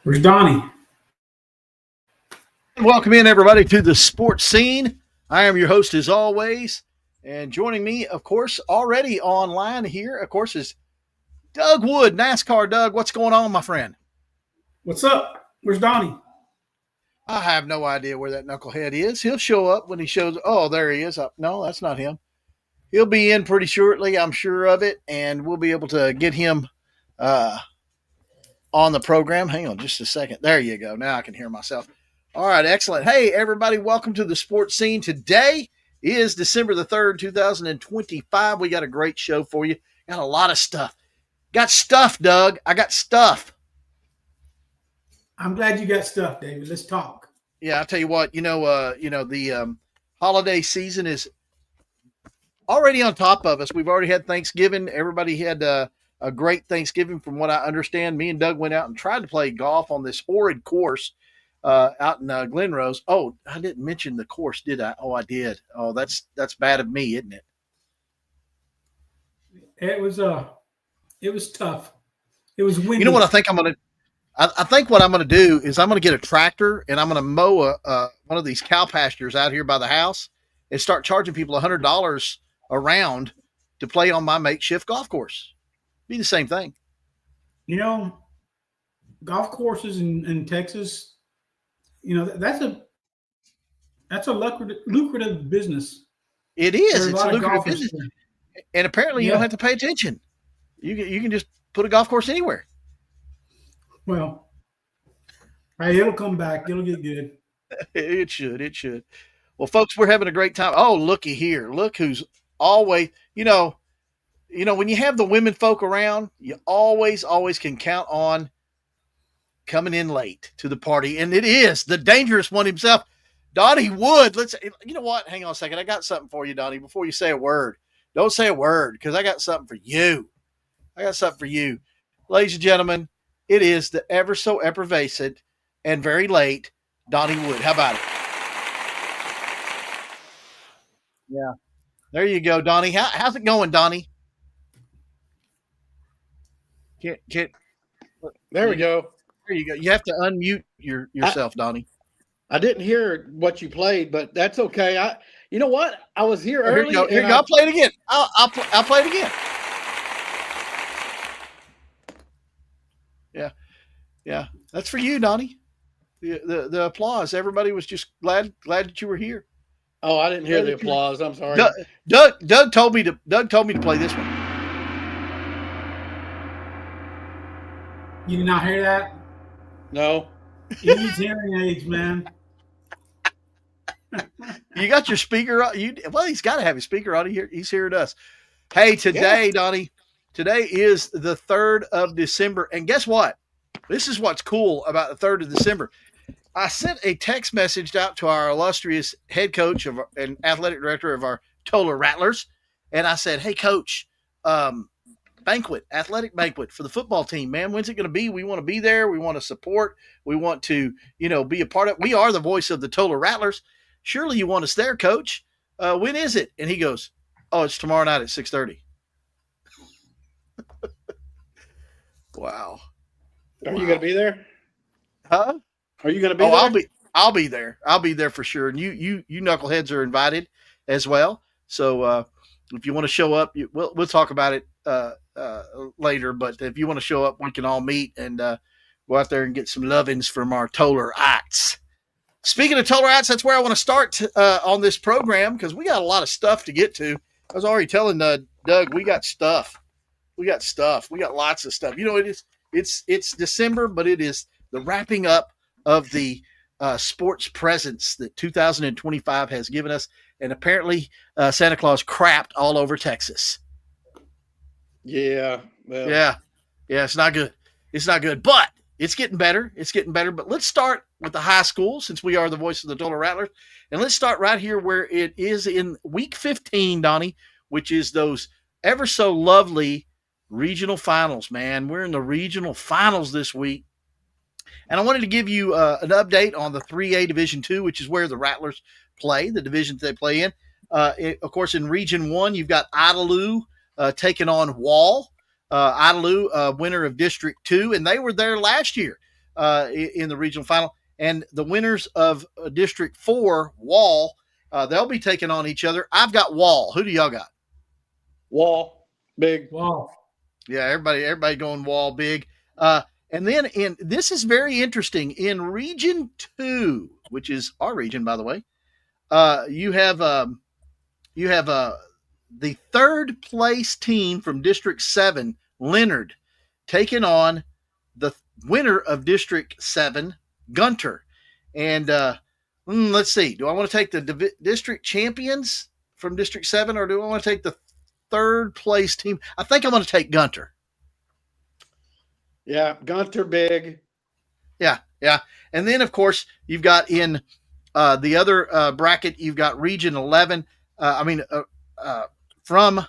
Where's Donnie? Welcome in, everybody, to the sports scene. I am your host, as always. And joining me, of course, already online here, of course, is Doug Wood, NASCAR. Doug, what's going on, my friend? What's up? Where's Donnie? I have no idea where that knucklehead is. He'll show up when he shows. Oh, there he is. No, that's not him. He'll be in pretty shortly, I'm sure of it, and we'll be able to get him on the program. Hang on just a second. There you go. Now I can hear myself. All right, excellent. Hey, everybody, welcome to the sports scene. Today is December the 3rd, 2025. We got a great show for you. Got a lot of stuff. Got stuff, Doug. I got stuff. I'm glad you got stuff, David. Let's talk. Yeah, I'll tell you what, the holiday season is already on top of us. We've already had Thanksgiving. Everybody had a great Thanksgiving from what I understand. Me and Doug went out and tried to play golf on this horrid course out in Glen Rose. Oh, I didn't mention the course, did I? Oh, I did. Oh, that's bad of me, isn't it? It was tough. It was windy. You know what I think I'm gonna? I think what I'm gonna do is I'm gonna get a tractor and I'm gonna mow one of these cow pastures out here by the house and start charging people $100 a round to play on my makeshift golf course. Be the same thing. You know, golf courses in Texas. You know that's a lucrative business. It is. It's a lucrative business, and apparently you don't have to pay attention. You can just put a golf course anywhere. Well, hey, it'll come back. It'll get good. It should. It should. Well, folks, we're having a great time. Oh, looky here. Look who's always, when you have the women folk around, you always can count on coming in late to the party. And it is the dangerous one himself, Donnie Wood. You know what? Hang on a second. I got something for you, Donnie, before you say a word. Don't say a word because I got something for you. Ladies and gentlemen, it is the ever so effervescent and very late Donnie Wood. How about it? Yeah. There you go, Donnie. How's it going, Donnie? Can't. There we go. There you go. You have to unmute yourself, Donnie. I didn't hear what you played, but that's okay. You know what? I was here early. Here you go. I'll play it again. I'll play it again. Yeah. That's for you, Donnie. The applause. Everybody was just glad that you were here. Oh, I didn't hear the applause. I'm sorry. Doug told me to play this one. You did not hear that? No. He needs hearing aids, man. You got your speaker on? He's got to have his speaker on. He's hearing us. Hey, today, Donnie, today is the 3rd of December. And guess what? This is what's cool about the 3rd of December. I sent a text message out to our illustrious head coach and athletic director of our Toller Rattlers. And I said, hey, coach, athletic banquet for the football team, man. When's it going to be? We want to be there. We want to support. We want to, be a part of it. We are the voice of the Toller Rattlers. Surely you want us there, coach. When is it? And he goes, oh, it's tomorrow night at 6:30. Wow. Are you going to be there? Huh? Are you going to be there? I'll be there. I'll be there for sure. And you knuckleheads are invited as well. So if you want to show up, we'll talk about it later. But if you want to show up, we can all meet and go out there and get some lovings from our Tollerites. Speaking of Tollerites, that's where I want to start on this program because we got a lot of stuff to get to. I was already telling Doug, we got stuff. We got lots of stuff. It's December, but it is the wrapping up of the sports presence that 2025 has given us. And apparently Santa Claus crapped all over Texas. Yeah. Well. Yeah. It's not good. But it's getting better. But let's start with the high school since we are the voice of the Toller Rattlers. And let's start right here where it is in week 15, Donnie, which is those ever so lovely regional finals, man. We're in the regional finals this week. And I wanted to give you an update on the 3A Division II, which is where the Rattlers play, the divisions they play in. Of course, in Region 1, you've got Idalou taking on Wall. Idalou, winner of District 2, and they were there last year. in the regional final. And the winners of District 4, Wall, they'll be taking on each other. I've got Wall. Who do y'all got? Wall, big. Wow. Yeah, everybody going Wall big. And then this is very interesting in Region 2, which is our region, by the way. You have the third place team from District 7, Leonard, taking on the winner of District 7, Gunter. And let's see. Do I want to take the district champions from District 7 or do I want to take the third place team? I think I'm going to take Gunter. Yeah, Gunter big. Yeah. And then, of course, you've got in the other bracket, you've got Region 11. From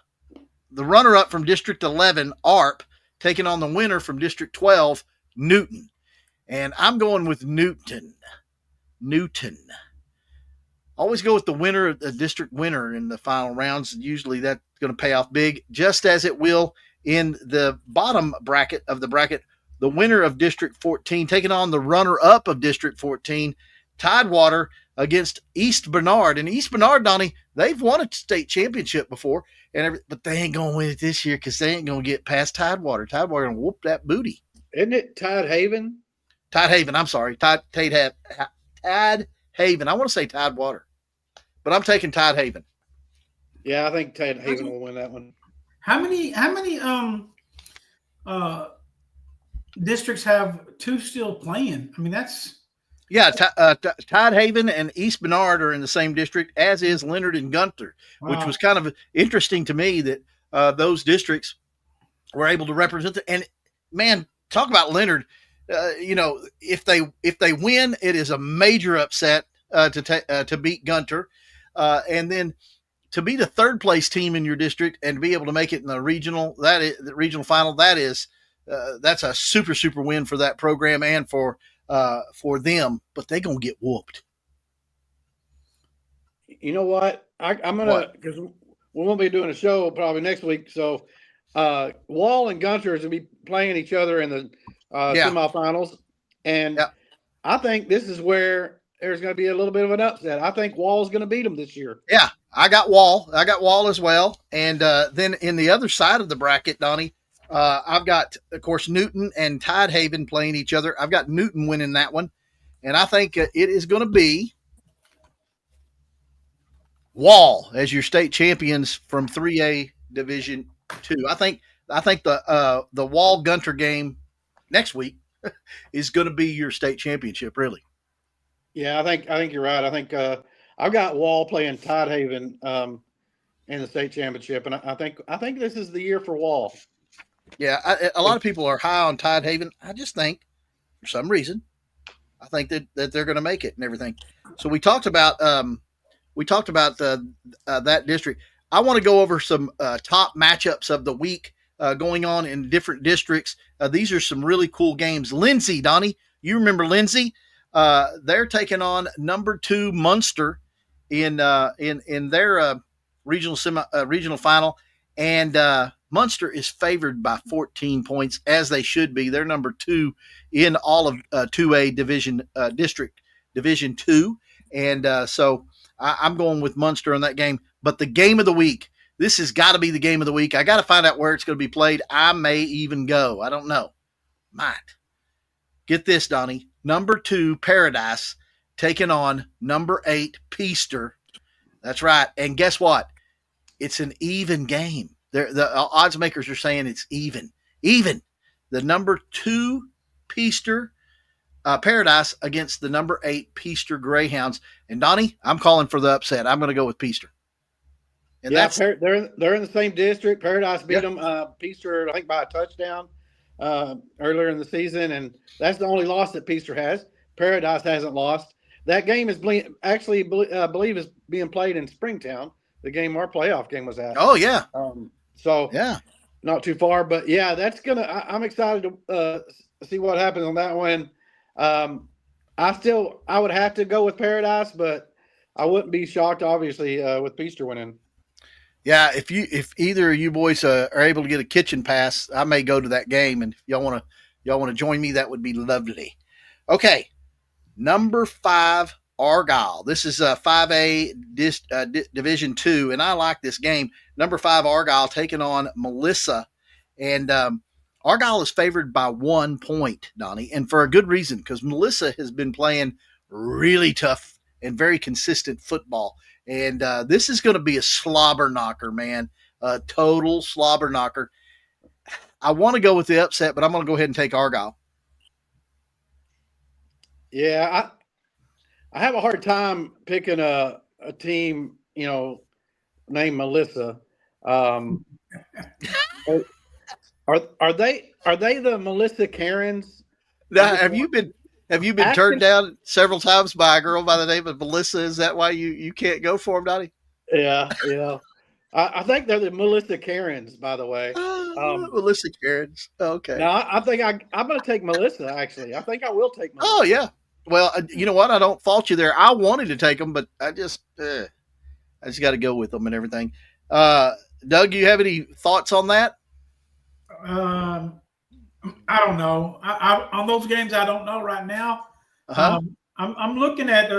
the runner-up from District 11, ARP, taking on the winner from District 12, Newton. And I'm going with Newton. Always go with the winner, the district winner in the final rounds. Usually that's going to pay off big, just as it will in the bottom bracket of the bracket. The winner of District 14 taking on the runner-up of District 14, Tidewater, against East Bernard. And East Bernard, Donnie, they've won a state championship before, but they ain't going to win it this year because they ain't going to get past Tidewater. Tidewater going to whoop that booty. Isn't it Tidehaven? Tidehaven, I'm sorry. Tidehaven. I want to say Tidewater, but I'm taking Tidehaven. Yeah, I think Tidehaven will win that one. How many districts have two still playing? I mean, that's Tidehaven and East Bernard are in the same district, as is Leonard and Gunter, which was kind of interesting to me that those districts were able to represent it. And man, talk about Leonard. If they win, it is a major upset to beat Gunter, and then to be the third place team in your district and to be able to make it in the regional final. That's a super win for that program and for them. But they're gonna get whooped. You know what? I'm gonna, because we won't be doing a show probably next week. So Wall and Gunter is gonna be playing each other in the semifinals, and I think this is where there's going to be a little bit of an upset. I think Wall's going to beat them this year. Yeah, I got Wall as well. And then in the other side of the bracket, Donnie, I've got, of course, Newton and Tidehaven playing each other. I've got Newton winning that one, and I think it is going to be Wall as your state champions from 3A Division 2. I think the Wall Gunter game next week is going to be your state championship, really. Yeah, I think you're right. I think I've got Wall playing Tidehaven in the state championship, and I think this is the year for Wall. Yeah, a lot of people are high on Tidehaven. I just think, for some reason, I think that they're going to make it and everything. So we talked about that district. I want to go over some top matchups of the week going on in different districts. These are some really cool games. Lindsay, Donnie, you remember Lindsay? They're taking on number 2 Munster in their regional final, and Munster is favored by 14 points, as they should be. They're number 2 in all of 2A Division 2, and so I'm going with Munster on that game. But the game of the week, this has got to be the game of the week. I got to find out where it's going to be played. I may even go. I don't know. Might. Get this, Donnie. Number 2, Paradise, taking on number 8, Peaster. That's right. And guess what? It's an even game. The odds makers are saying it's even. Even. The number 2, Peaster, Paradise against the number 8, Peaster Greyhounds. And Donnie, I'm calling for the upset. I'm going to go with Peaster. And they're in the same district. Paradise beat them, Peaster, I think, by a touchdown earlier in the season, and that's the only loss that Peaster has. Paradise hasn't lost. That game is believe is being played in Springtown. The game our playoff game was at. Oh yeah. Not too far, but yeah, that's gonna. I'm excited to see what happens on that one. I would have to go with Paradise, but I wouldn't be shocked, obviously, with Peaster winning. Yeah, if either of you boys are able to get a kitchen pass, I may go to that game, and if y'all want to join me, that would be lovely. Okay, number 5 Argyle. This is a 5A Division 2, and I like this game. Number 5 Argyle taking on Melissa, and Argyle is favored by 1 point, Donnie, and for a good reason, because Melissa has been playing really tough and very consistent football, and this is going to be a slobber knocker, man, a total slobber knocker. I want to go with the upset, but I'm going to go ahead and take Argyle. Yeah, I have a hard time picking a team, named Melissa. Are they the Melissa Karens? Now, have you been turned down several times by a girl by the name of Melissa? Is that why you can't go for them, Donnie? Yeah. I think they're the Melissa Karens, by the way. Melissa Karens. Okay. No, I think I'm going to take Melissa. Actually, I think I will take Melissa. Oh yeah. Well, you know what? I don't fault you there. I wanted to take them, but I just got to go with them and everything. Doug, you have any thoughts on that? I don't know. I on those games, I don't know right now. I'm looking at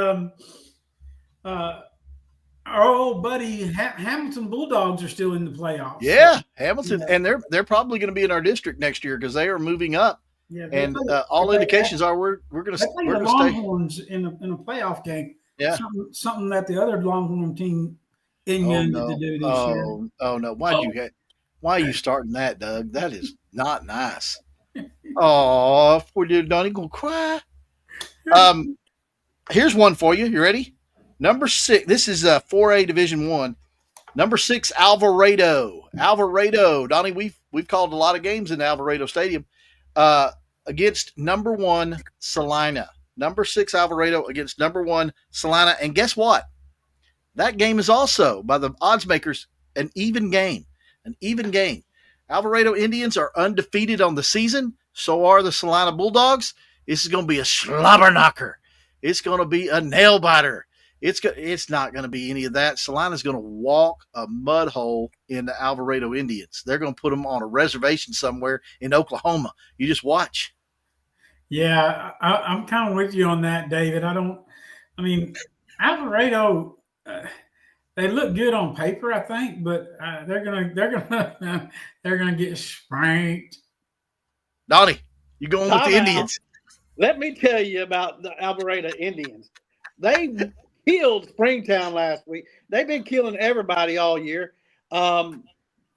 our old buddy Hamilton Bulldogs are still in the playoffs. Yeah, Hamilton, and they're probably going to be in our district next year because they are moving up. Yeah, and all indications are we're going to stay. Longhorns in a playoff game. Yeah, something that the other Longhorn team didn't to do this year. Oh no! Why are you starting that, Doug? That is not nice. Oh, poor dear Donnie gonna cry. Here's one for you. You ready? Number 6. This is 4A Division 1. Number 6, Alvarado. Donnie, we've called a lot of games in Alvarado Stadium. Against number 1 Salina. Number 6 Alvarado against number 1 Salina. And guess what? That game is also, by the odds makers, an even game. Alvarado Indians are undefeated on the season. So are the Salina Bulldogs. This is going to be a slobber knocker. It's going to be a nail biter. It's not going to be any of that. Salina's going to walk a mud hole in the Alvarado Indians. They're going to put them on a reservation somewhere in Oklahoma. You just watch. Yeah, I'm kind of with you on that, David. Alvarado, they look good on paper, I think, but they're gonna get spanked. Donnie, you going with the Indians? Let me tell you about the Alvarado Indians. They killed Springtown last week. They've been killing everybody all year.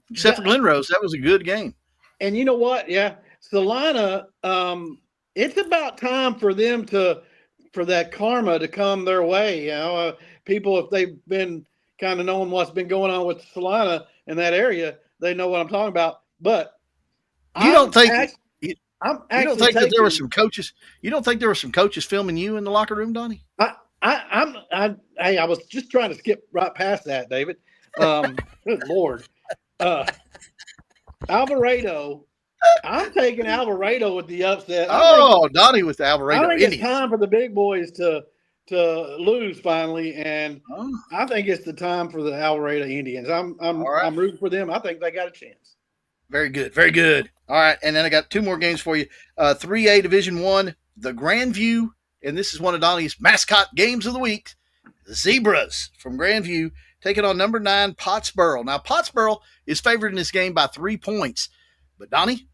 Except for Glen Rose. That was a good game. And you know what? Yeah. Salina, it's about time for them for that karma to come their way. People, if they've been kind of knowing what's been going on with Salina in that area, they know what I'm talking about. But you don't think that there were some coaches? You don't think there were some coaches filming you in the locker room, Donnie? I was just trying to skip right past that, David. Good Lord. Alvarado. I'm taking Alvarado with the upset. Donnie with the Alvarado. I think it's time for the big boys to lose finally, and I think it's the time for the Alvarado Indians. I'm rooting for them. I think they got a chance. Very good, very good. All right, and then I got 2 more games for you. 3A Division 1, the Grandview, and this is one of Donnie's mascot games of the week. The Zebras from Grandview taking on number 9 Pottsboro. Now Pottsboro is favored in this game by 3 points, but Donnie,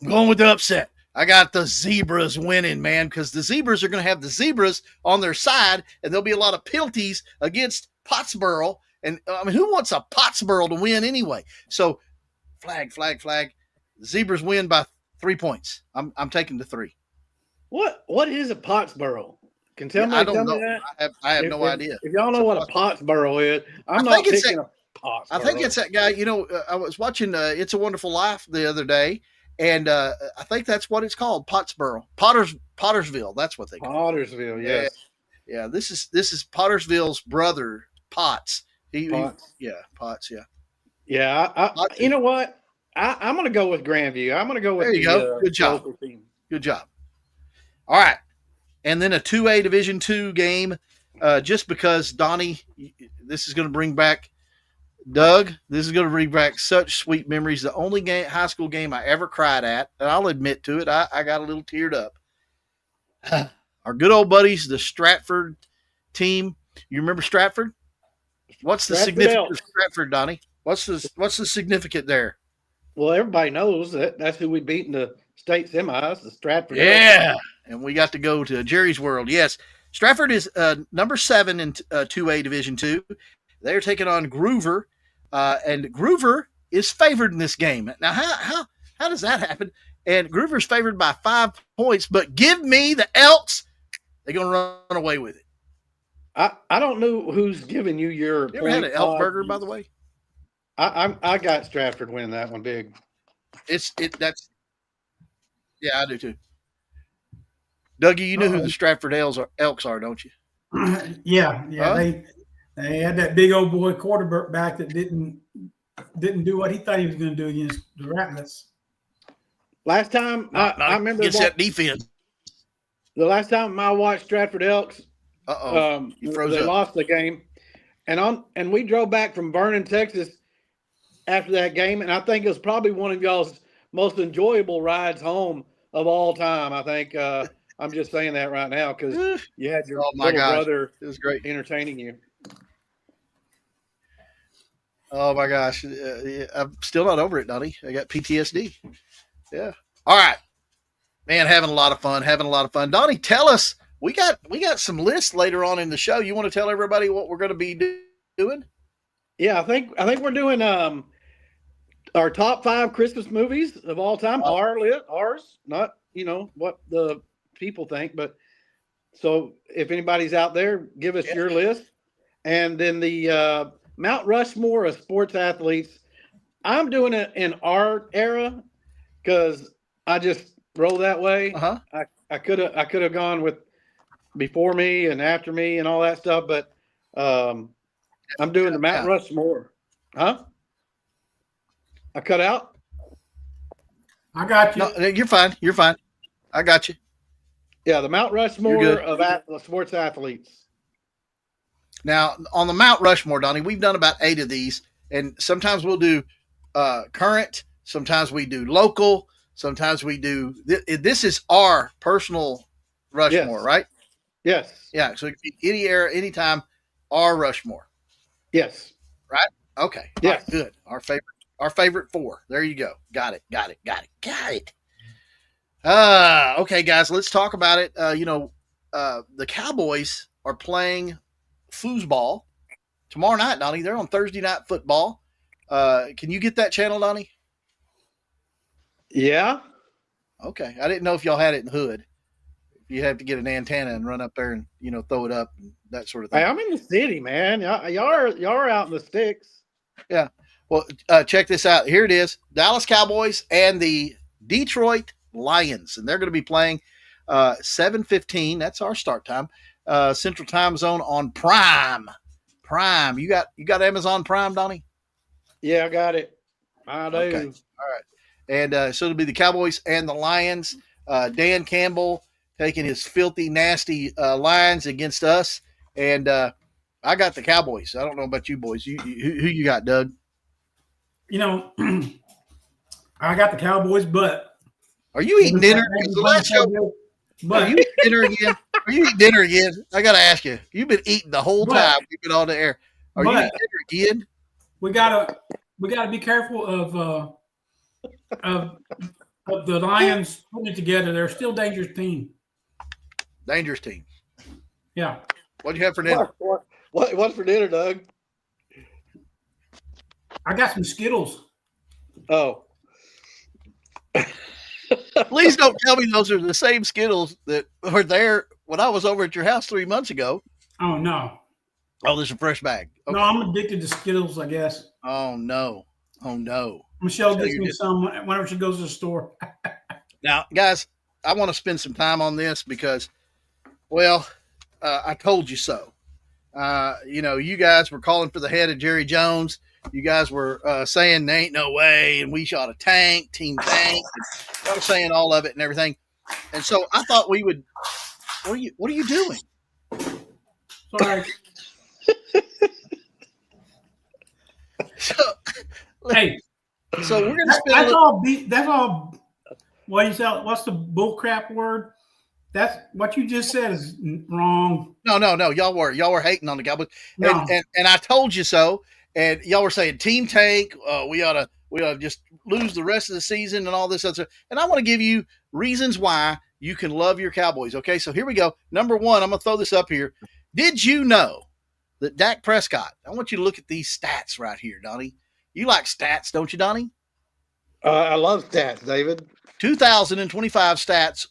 I'm going with the upset. I got the Zebras winning, man, because the Zebras are going to have the Zebras on their side, and there'll be a lot of penalties against Pottsboro. And who wants a Pottsboro to win anyway? So, flag. The Zebras win by 3 points. I'm taking the 3. What is a Pottsboro? Can tell me that? I have no idea. If y'all know what a Pottsboro is, I'm not picking a Pottsboro. I think it's that guy. I was watching It's a Wonderful Life the other day, and I think that's what it's called, Pottsboro. Pottersville. That's what they call it. Pottersville, yes. Yeah, this is Pottersville's brother, Potts. Potts, yeah. Yeah, you know what? I'm going to go with Grandview. I'm going to go with Good job. Team. Good job. All right. And then a 2A Division 2 game, just because, Donnie, this is going to bring back Doug. This is going to bring back such sweet memories. The only high school game I ever cried at, and I'll admit to it, I got a little teared up. our good old buddies, the Stratford team. You remember Stratford? What's the significance of Stratford, Donnie? What's the significant there? Well, everybody knows that's who we beat in the state semis, the Stratford. Yeah, and we got to go to Jerry's World. Yes, Stratford is number 7 in 2A Division II. They're taking on Groover, and Groover is favored in this game. Now, how does that happen? And Groover's favored by 5 points, but give me the Elks. They're going to run away with it. I don't know who's giving you your. You ever had an elk burger, by the way? I got Stratford winning that one big. Yeah, I do too. Dougie, you know who the Stratford Elks are, don't you? Yeah. Huh? They had that big old boy quarterback that didn't do what he thought he was going to do against the Rattlers. Last time I remember against that defense. The last time I watched Stratford Elks, they lost the game, and we drove back from Vernon, Texas, after that game, and I think it was probably one of y'all's most enjoyable rides home of all time. I think I'm just saying that right now because you had your little brother. It was great entertaining you. Oh my gosh, I'm still not over it, Donnie. I got PTSD. Yeah. All right, man, having a lot of fun. Donnie, tell us. We got some lists later on in the show. You want to tell everybody what we're going to be doing? Yeah, I think we're doing our top 5 Christmas movies of all time. Ours, not what the people think, but so if anybody's out there, give us your list. And then the Mount Rushmore of sports athletes. I'm doing it in our era because I just roll that way. I could have gone with before me and after me and all that stuff, but I'm doing the Mount Rushmore. Huh? I cut out? I got you. No, you're fine. I got you. Yeah, the Mount Rushmore of sports athletes. Now, on the Mount Rushmore, Donnie, we've done about 8 of these, and sometimes we'll do current, sometimes we do local, sometimes we do – this is our personal Rushmore, right? Yes. Yeah, so it could be any era, anytime, our Rushmore. Yes. Right? Okay. Yes. Right, good. Our favorite 4. There you go. Got it. Okay, guys, let's talk about it. The Cowboys are playing foosball tomorrow night, Donnie. They're on Thursday Night Football. Can you get that channel, Donnie? Yeah. Okay. I didn't know if y'all had it in Hood. You have to get an antenna and run up there and, throw it up and that sort of thing. Hey, I'm in the city, man. Y'all are out in the sticks. Yeah. Well, check this out. Here it is. Dallas Cowboys and the Detroit Lions. And they're going to be playing 7:15. That's our start time. Central Time Zone on Prime. You got Amazon Prime, Donnie? Yeah, I got it. I do. Okay. All right. And so it'll be the Cowboys and the Lions. Dan Campbell taking his filthy, nasty Lions against us. And I got the Cowboys. I don't know about you boys. Who you got, Doug? I got the Cowboys, but are you eating dinner? The last show, are you eating dinner again? Are you eating dinner again? I got to ask you. You've been eating the whole time. You've been on the air. Are you eating dinner again? We gotta be careful of the Lions putting it together. They're still a dangerous team. Dangerous team. Yeah. What do you have for dinner? What's for dinner, Doug? I got some Skittles. Oh. Please don't tell me those are the same Skittles that were there when I was over at your house 3 months ago. Oh, no. Oh, there's a fresh bag. Okay. No, I'm addicted to Skittles, I guess. Oh, no. Michelle gets me some whenever she goes to the store. Now, guys, I want to spend some time on this because, well, I told you so. You guys were calling for the head of Jerry Jones. You guys were saying there ain't no way, and we shot a team tank. I was saying all of it and everything. And so I thought we would. What are you doing? Sorry. Hey. So we're gonna spend. That's all. That's all. What's the bullcrap word? That's what you just said is wrong. No. Y'all were hating on the Cowboys, No. and I told you so. And y'all were saying team tank. We ought to just lose the rest of the season and all this other. And I want to give you reasons why you can love your Cowboys. Okay, so here we go. Number one, I'm gonna throw this up here. Did you know that Dak Prescott? I want you to look at these stats right here, Donnie. You like stats, don't you, Donnie? I love stats, David. 2,025 stats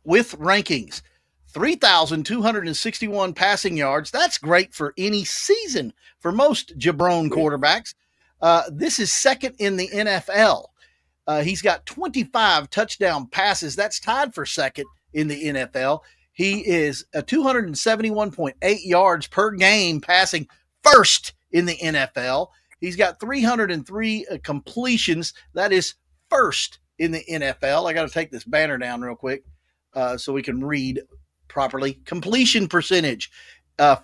with rankings. 3,261 passing yards. That's great for any season for most Jabron quarterbacks. This is second in the NFL. He's got 25 touchdown passes. That's tied for second in the NFL. He is 271.8 yards per game passing, first in the NFL. He's got 303 completions. That is first in the NFL. I got to take this banner down real quick so we can read properly. Completion percentage, 75.3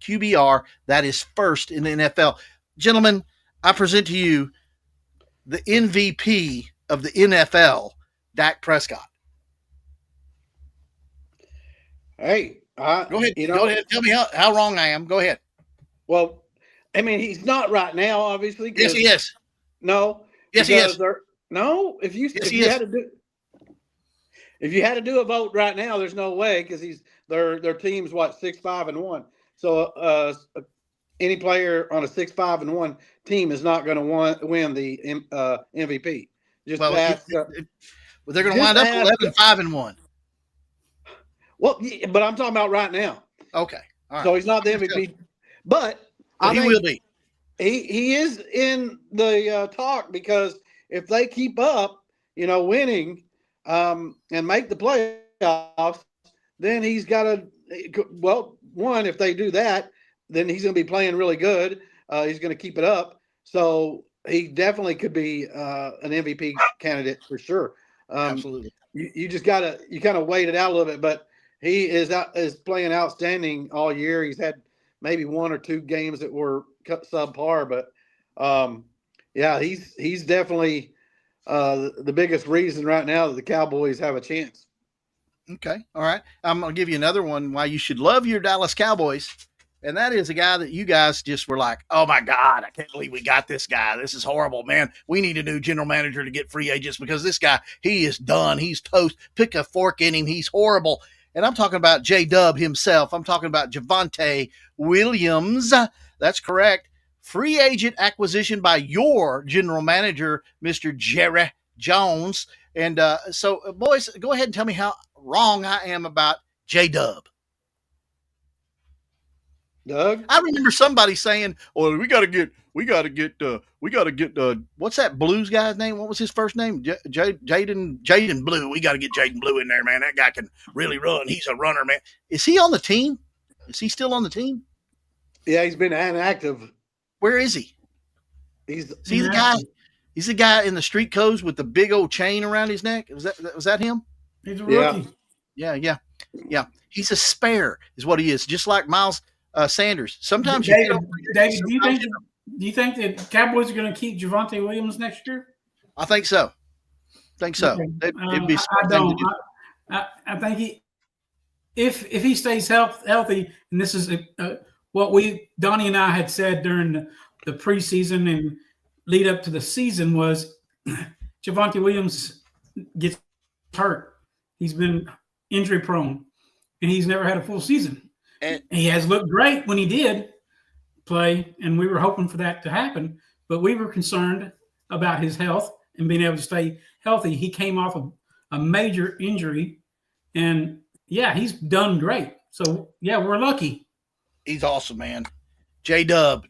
QBR. That is first in the NFL. Gentlemen, I present to you the MVP of the NFL, Dak Prescott. Hey, go ahead. Go ahead. Tell me how wrong I am. Go ahead. Well, I mean, he's not right now, obviously. Yes, he is. No. Yes, he is. No, if you had to do a vote right now, there's no way, because their team's 6-5-1. So any player on a 6-5-1 team is not going to win the MVP. They're going to wind up 11-5-1. Well, but I'm talking about right now. Okay, all right. So he's not the MVP, but he will be. He is in the talk, because if they keep up, winning and make the playoffs, then he's got to. Well, one, if they do that, then he's going to be playing really good. He's going to keep it up, so he definitely could be an MVP candidate for sure. Absolutely. You just gotta kind of wait it out a little bit, but he is playing outstanding all year. He's had maybe one or two games that were subpar, but he's definitely the biggest reason right now that the Cowboys have a chance. Okay, all right. I'm gonna give you another one why you should love your Dallas Cowboys, and that is a guy that you guys just were like, "Oh my God, I can't believe we got this guy. This is horrible, man. We need a new general manager to get free agents because this guy, he is done. He's toast. Pick a fork in him. He's horrible." And I'm talking about J-Dub himself. I'm talking about Javonte Williams. That's correct. Free agent acquisition by your general manager, Mr. Jerry Jones. And so, boys, go ahead and tell me how wrong I am about J-Dub. Doug? I remember somebody saying, "Oh, we got to get what's that Blues guy's name? What was his first name? Jaden Blue. We got to get Jaden Blue in there, man. That guy can really run. He's a runner, man." Is he on the team? Is he still on the team? Yeah, he's been inactive. Where is he? He's the guy. He's the guy in the street clothes with the big old chain around his neck. Was that him? He's a rookie. Yeah. He's a spare, is what he is. Just like Miles Sanders. Sometimes David, do you think the Cowboys are going to keep Javonte Williams next year? I think so. Okay. It'd be I don't. I think if he stays healthy, and this is what Donnie and I had said during the preseason and lead up to the season was Javonte Williams gets hurt. He's been injury prone, and he's never had a full season. And he has looked great when he did play, and we were hoping for that to happen, but we were concerned about his health and being able to stay healthy. He came off of a major injury, and he's done great. So we're lucky. He's awesome, man. J-Dub,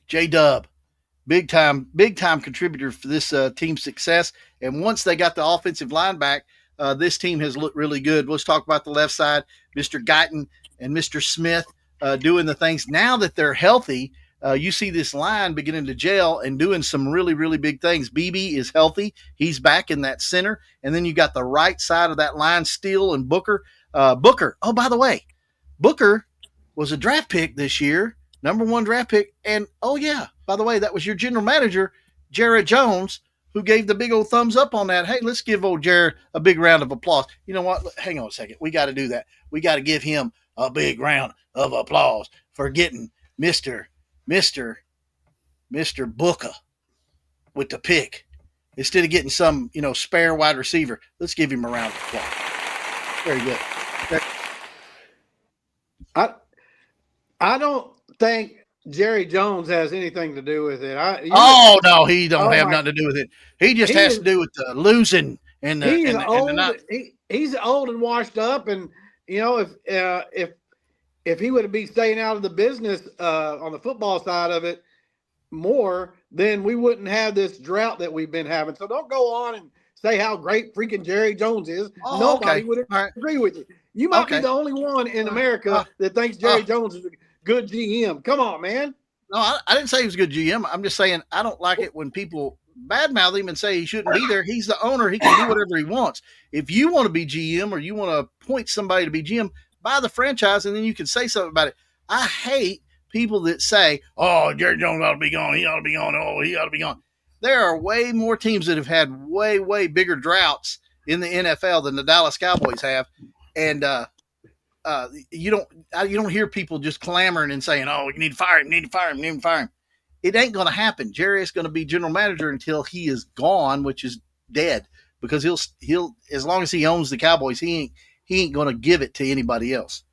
big time contributor for this team's success. And once they got the offensive line back, this team has looked really good. Let's talk about the left side, Mr. Guyton and Mr. Smith doing the things. Now that they're healthy, you see this line beginning to gel and doing some really, really big things. BB is healthy. He's back in that center. And then you got the right side of that line, Steele and Booker. Booker, oh, by the way, Booker was a draft pick this year, number 1 draft pick. And, by the way, that was your general manager, Jerry Jones, who gave the big old thumbs up on that. Hey, let's give old Jerry a big round of applause. You know what? Hang on a second. We got to do that. We got to give him a big round of applause for getting Mr. Booker with the pick instead of getting some, spare wide receiver. Let's give him a round of applause. Very good. I don't think Jerry Jones has anything to do with it. No, he don't have nothing to do with it. He just has to do with the losing and he's old. He's old and washed up, and if he would be staying out of the business on the football side of it more, then we wouldn't have this drought that we've been having. So don't go on and say how great freaking Jerry Jones is. Nobody would agree with you. You might be the only one in America that thinks Jerry Jones is a good GM. Come on, man. No, I didn't say he was a good GM. I'm just saying I don't like it when people badmouth him and say he shouldn't be there. He's the owner. He can do whatever he wants. If you want to be GM or you want to appoint somebody to be GM, buy the franchise and then you can say something about it. I hate people that say, oh, Jerry Jones ought to be gone. He ought to be gone. Oh, he ought to be gone. There are way more teams that have had way, way bigger droughts in the NFL than the Dallas Cowboys have. And you don't hear people just clamoring and saying, oh, you need to fire him, you need to fire him, you need to fire him. It ain't going to happen. Jerry is going to be general manager until he is gone, which is dead, because he'll as long as he owns the Cowboys, he ain't going to give it to anybody else.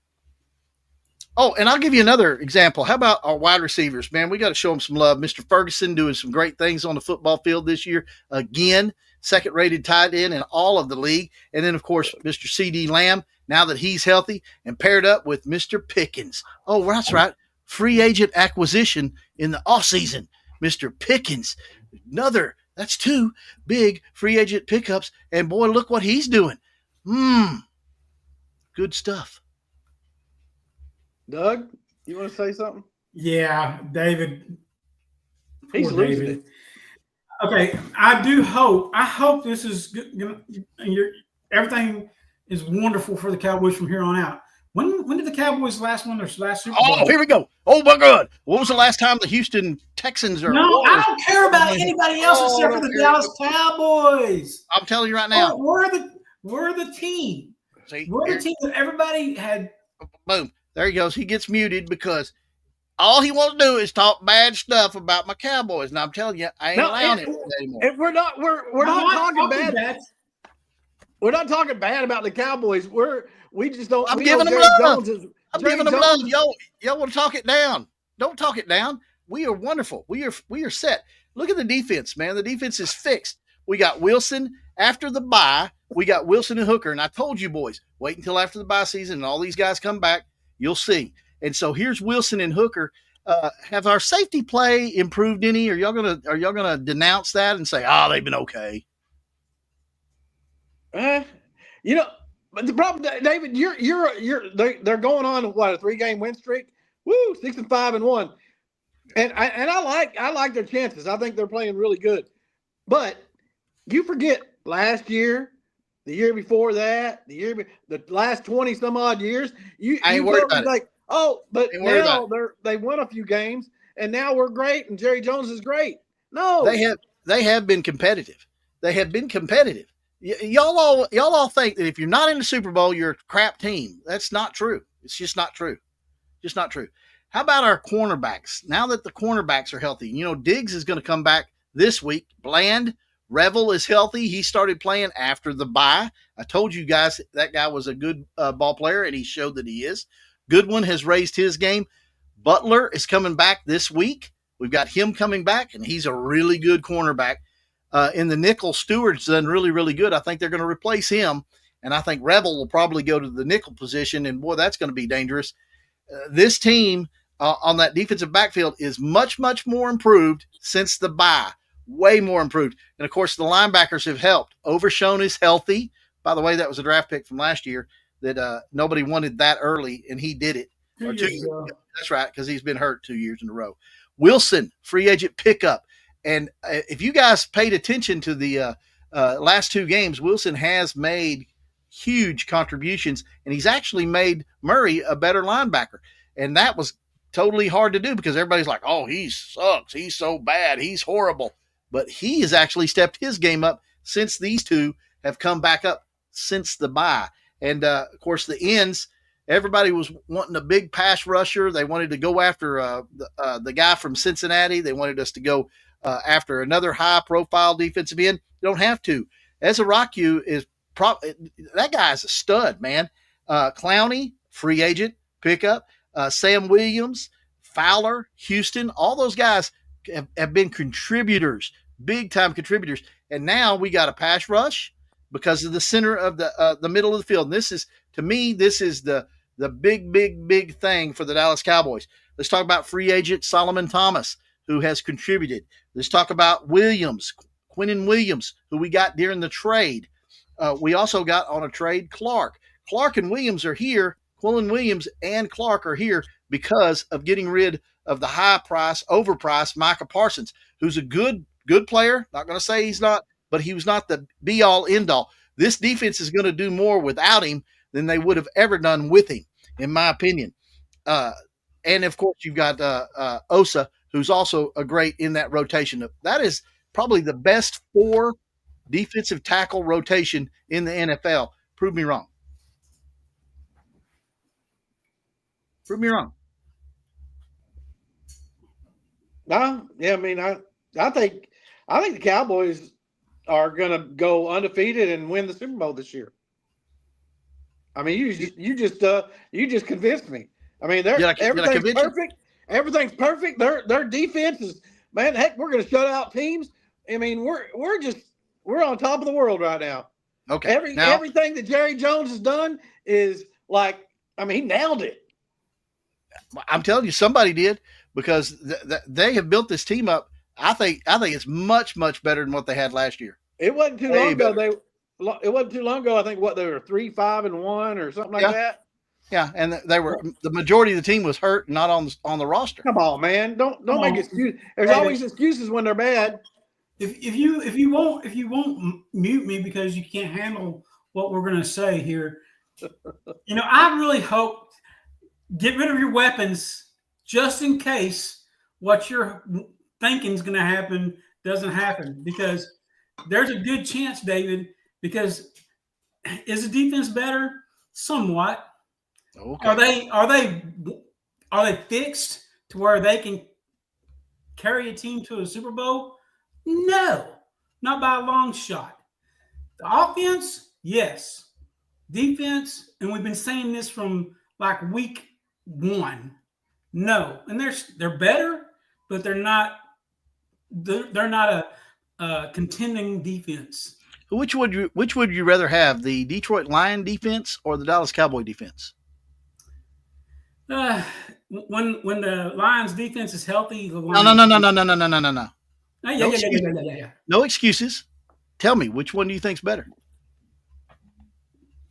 Oh, and I'll give you another example. How about our wide receivers, man? We got to show them some love. Mr. Ferguson doing some great things on the football field this year. Again, second-rated tight end in all of the league. And then, of course, Mr. C.D. Lamb, now that he's healthy, and paired up with Mr. Pickens. Oh, that's right. Free agent acquisition in the offseason. Mr. Pickens. That's 2 big free agent pickups. And, boy, look what he's doing. Good stuff. Doug, you want to say something? Yeah, David. He's losing it. Okay, I hope this is good. Everything is wonderful for the Cowboys from here on out. When did the Cowboys last win their last Super Bowl? Oh, here we go. Oh, my God. What was the last time the Houston Texans are? No, I don't care about anybody else except for the Dallas Cowboys. I'm telling you right now. We're the team. We're the team that everybody had. Boom. There he goes. He gets muted because all he wants to do is talk bad stuff about my Cowboys. And I'm telling you, I ain't allowing it anymore. And we're not talking bad. We're not talking bad about the Cowboys. We just don't. I'm giving them love. I'm giving them love. Y'all want to talk it down? Don't talk it down. We are wonderful. We are set. Look at the defense, man. The defense is fixed. We got Wilson after the bye. We got Wilson and Hooker. And I told you boys, wait until after the bye season and all these guys come back. You'll see. And so here's Wilson and Hooker. Have our safety play improved any? Are y'all gonna denounce that and say, they've been okay? But the problem, David, they're going on a 3-game win streak. Woo, 6-5-1, and I like their chances. I think they're playing really good. But you forget last year, the year before that, the last 20 some odd years. I ain't worried about it. But now they won a few games, and now we're great, and Jerry Jones is great. No, they have been competitive. They have been competitive. Y'all all think that if you're not in the Super Bowl, you're a crap team. That's not true. It's just not true. Just not true. How about our cornerbacks? Now that the cornerbacks are healthy, Diggs is going to come back this week. Bland, Revel is healthy. He started playing after the bye. I told you guys that guy was a good ball player, and he showed that he is. Goodwin has raised his game. Butler is coming back this week. We've got him coming back, and he's a really good cornerback. In the nickel, Stewart's done really, really good. I think they're going to replace him, and I think Revel will probably go to the nickel position, and, boy, that's going to be dangerous. This team on that defensive backfield is much, much more improved since the bye. Way more improved. And, of course, the linebackers have helped. Overshown is healthy. By the way, that was a draft pick from last year that nobody wanted that early, and he did it. That's right, because he's been hurt 2 years in a row. Wilson, free agent pickup. And if you guys paid attention to the last 2 games, Wilson has made huge contributions, and he's actually made Murray a better linebacker. And that was totally hard to do because everybody's like, oh, he sucks. He's so bad. He's horrible. but he has actually stepped his game up since these two have come back up since the bye. And of course, the ends, everybody was wanting a big pass rusher. They wanted to go after the guy from Cincinnati. They wanted us to go after another high-profile defensive end. You don't have to. Ezaraku is that guy's a stud, man. Clowney, free agent pickup. Sam Williams, Fowler, Houston, all those guys have been contributors, big-time contributors. And now we got a pass rush because of the center of the middle of the field. And this is, to me, this is the big thing for the Dallas Cowboys. Let's talk about free agent Solomon Thomas, who has contributed. Let's talk about Williams, Quinnen Williams, who we got during the trade. We also got on a trade Clark. Clark and Williams are here. Quinnen Williams and Clark are here because of getting rid of the overpriced Micah Parsons, who's a good player. Not going to say he's not, but he was not the be-all, end-all. This defense is going to do more without him than they would have ever done with him, in my opinion. And, of course, you've got Osa, who's also a great in that rotation. That is probably the best 4 defensive tackle rotation in the NFL. Prove me wrong. Prove me wrong. No, yeah, I mean, I think the Cowboys are going to go undefeated and win the Super Bowl this year. I mean, you just convinced me. I mean, everything's perfect. Everything's perfect. Their defense is, man. Heck, we're going to shut out teams. I mean, we're on top of the world right now. Okay. Everything that Jerry Jones has done is like, I mean, he nailed it. I'm telling you, somebody did, because they have built this team up. I think it's much better than what they had last year. It wasn't too long ago. It wasn't too long ago. I think they were 3-5-1 or something like that. Yeah, and the majority of the team was hurt and not on the roster. Come on, man! Don't make excuses. There's always excuses when they're bad. If you won't mute me because you can't handle what we're going to say here, I really hope get rid of your weapons just in case what you're thinking is going to happen doesn't happen, because there's a good chance, David. Because is the defense better? Somewhat. Okay. Are they fixed to where they can carry a team to a Super Bowl? No, not by a long shot. The offense, yes. Defense, and we've been saying this from like week 1. No, and they're better, but they're not a contending defense. Which would you rather have, the Detroit Lion defense or the Dallas Cowboy defense? When the Lions defense is healthy, the No. Yeah. No excuses. Tell me, which one do you think's better?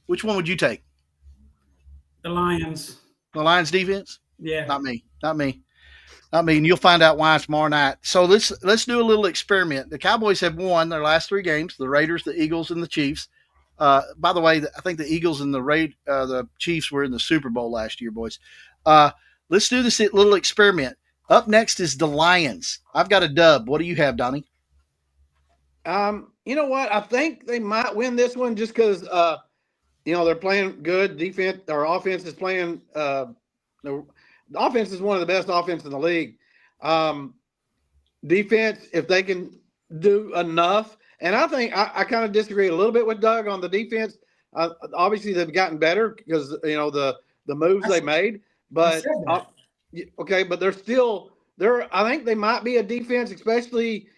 Which one would you take? The Lions. The Lions defense? Yeah. Not me. I mean, you'll find out why tomorrow night. So let's do a little experiment. The Cowboys have won their last 3 games: the Raiders, the Eagles, and the Chiefs. By the way, I think the Eagles and the Chiefs were in the Super Bowl last year, boys. Let's do this little experiment. Up next is the Lions. I've got a dub. What do you have, Donnie? You know what? I think they might win this one just because they're playing good defense. Our offense is playing. The offense is one of the best offenses in the league. Defense, if they can do enough, and I think I kind of disagree a little bit with Doug on the defense. Obviously, they've gotten better because the moves they made. But but they're still there. I think they might be a defense, especially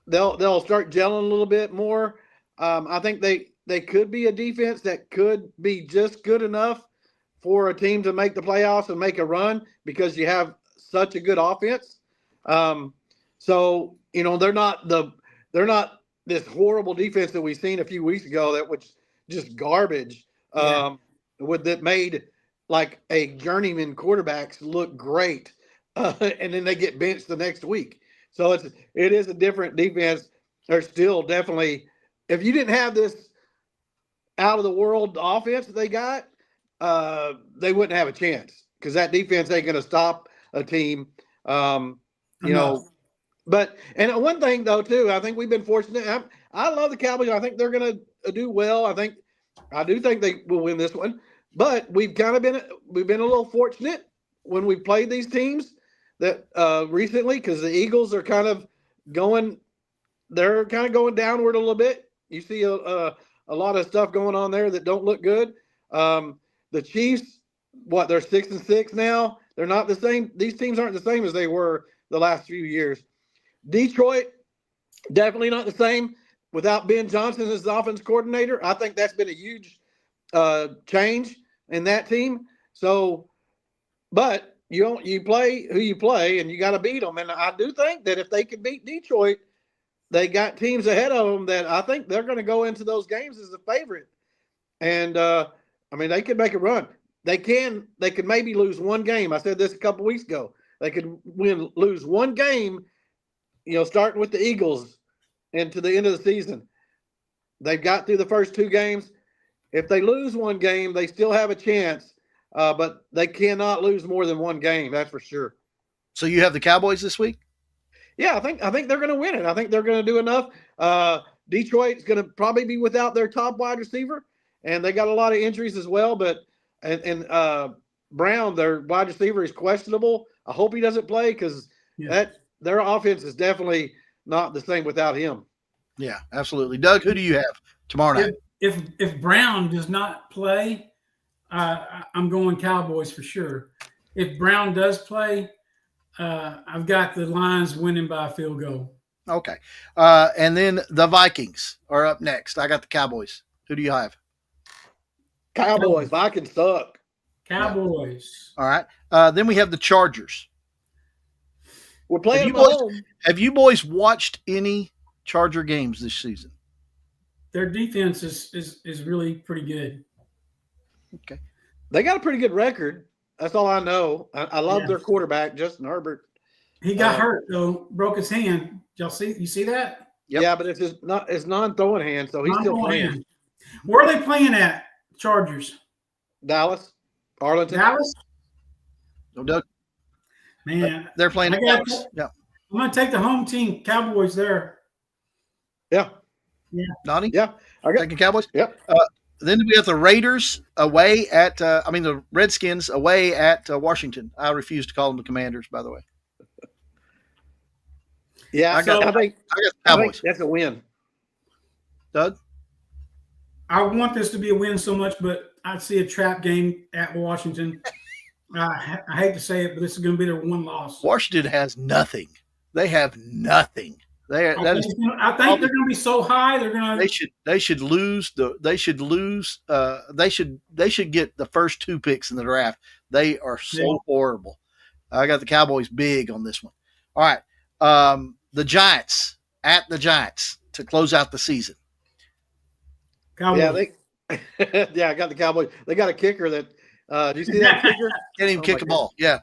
they'll start gelling a little bit more. I think they could be a defense that could be just good enough for a team to make the playoffs and make a run because you have such a good offense. So they're not this horrible defense that we've seen a few weeks ago that was just garbage. That made like a journeyman quarterbacks look great, and then they get benched the next week. So it is a different defense. They're still definitely, if you didn't have this out of the world offense that they got, they wouldn't have a chance because that defense ain't going to stop a team. But and one thing though too, I think we've been fortunate. I love the Cowboys. I think they're going to do well. I do think they will win this one. But we've been a little fortunate when we played these teams that recently, because the Eagles are kind of going downward a little bit. You see a lot of stuff going on there that don't look good. The Chiefs, they're 6-6 now. They're not the same. These teams aren't the same as they were the last few years. Detroit, definitely not the same without Ben Johnson as the offense coordinator. I think that's been a huge change in that team. So, but you play who you play, and you got to beat them. And I do think that if they can beat Detroit, they got teams ahead of them that I think they're going to go into those games as a favorite. And they could make a run. They can maybe lose one game. I said this a couple weeks ago. They could lose one game, starting with the Eagles into the end of the season. They've got through the first two games. If they lose one game, they still have a chance, but they cannot lose more than one game. That's for sure. So you have the Cowboys this week? Yeah, I think they're going to win it. I think they're going to do enough. Detroit's going to probably be without their top wide receiver, and they got a lot of injuries as well. But and Brown, their wide receiver, is questionable. I hope he doesn't play because their offense is definitely not the same without him. Yeah, absolutely. Doug, who do you have tomorrow night? If Brown does not play, I'm going Cowboys for sure. If Brown does play, I've got the Lions winning by a field goal. Okay. And then the Vikings are up next. I got the Cowboys. Who do you have? Cowboys. Vikings suck. Cowboys. Yeah. All right. Then we have the Chargers. We're playing have you boys watched any Charger games this season? Their defense is really pretty good. Okay. They got a pretty good record. That's all I know. I love their quarterback, Justin Herbert. He got hurt though, broke his hand. You see that? Yep. Yeah, but it's non-throwing hand, so he's still playing. Hand. Where are they playing at? Chargers. Dallas. Arlington. Dallas. No, Doug. Man, they're playing at Dallas. Yeah. I'm gonna take the home team, Cowboys there. Yeah. Yeah. Donnie? Yeah. Taking Cowboys? Yeah. Then we have the Raiders away at the Redskins away at Washington. I refuse to call them the Commanders, by the way. Yeah, I got Cowboys. That's a win. Doug? I want this to be a win so much, but I see a trap game at Washington. I hate to say it, but this is going to be their one loss. Washington has nothing. They have nothing. I think they're going to be so high. They're going to. They should lose. They should get the first two picks in the draft. They are so horrible. I got the Cowboys big on this one. All right. The Giants at the Giants to close out the season. Cowboys. Yeah, I got the Cowboys. They got a kicker that. Do you see that kicker? Can't even kick a ball. Yeah.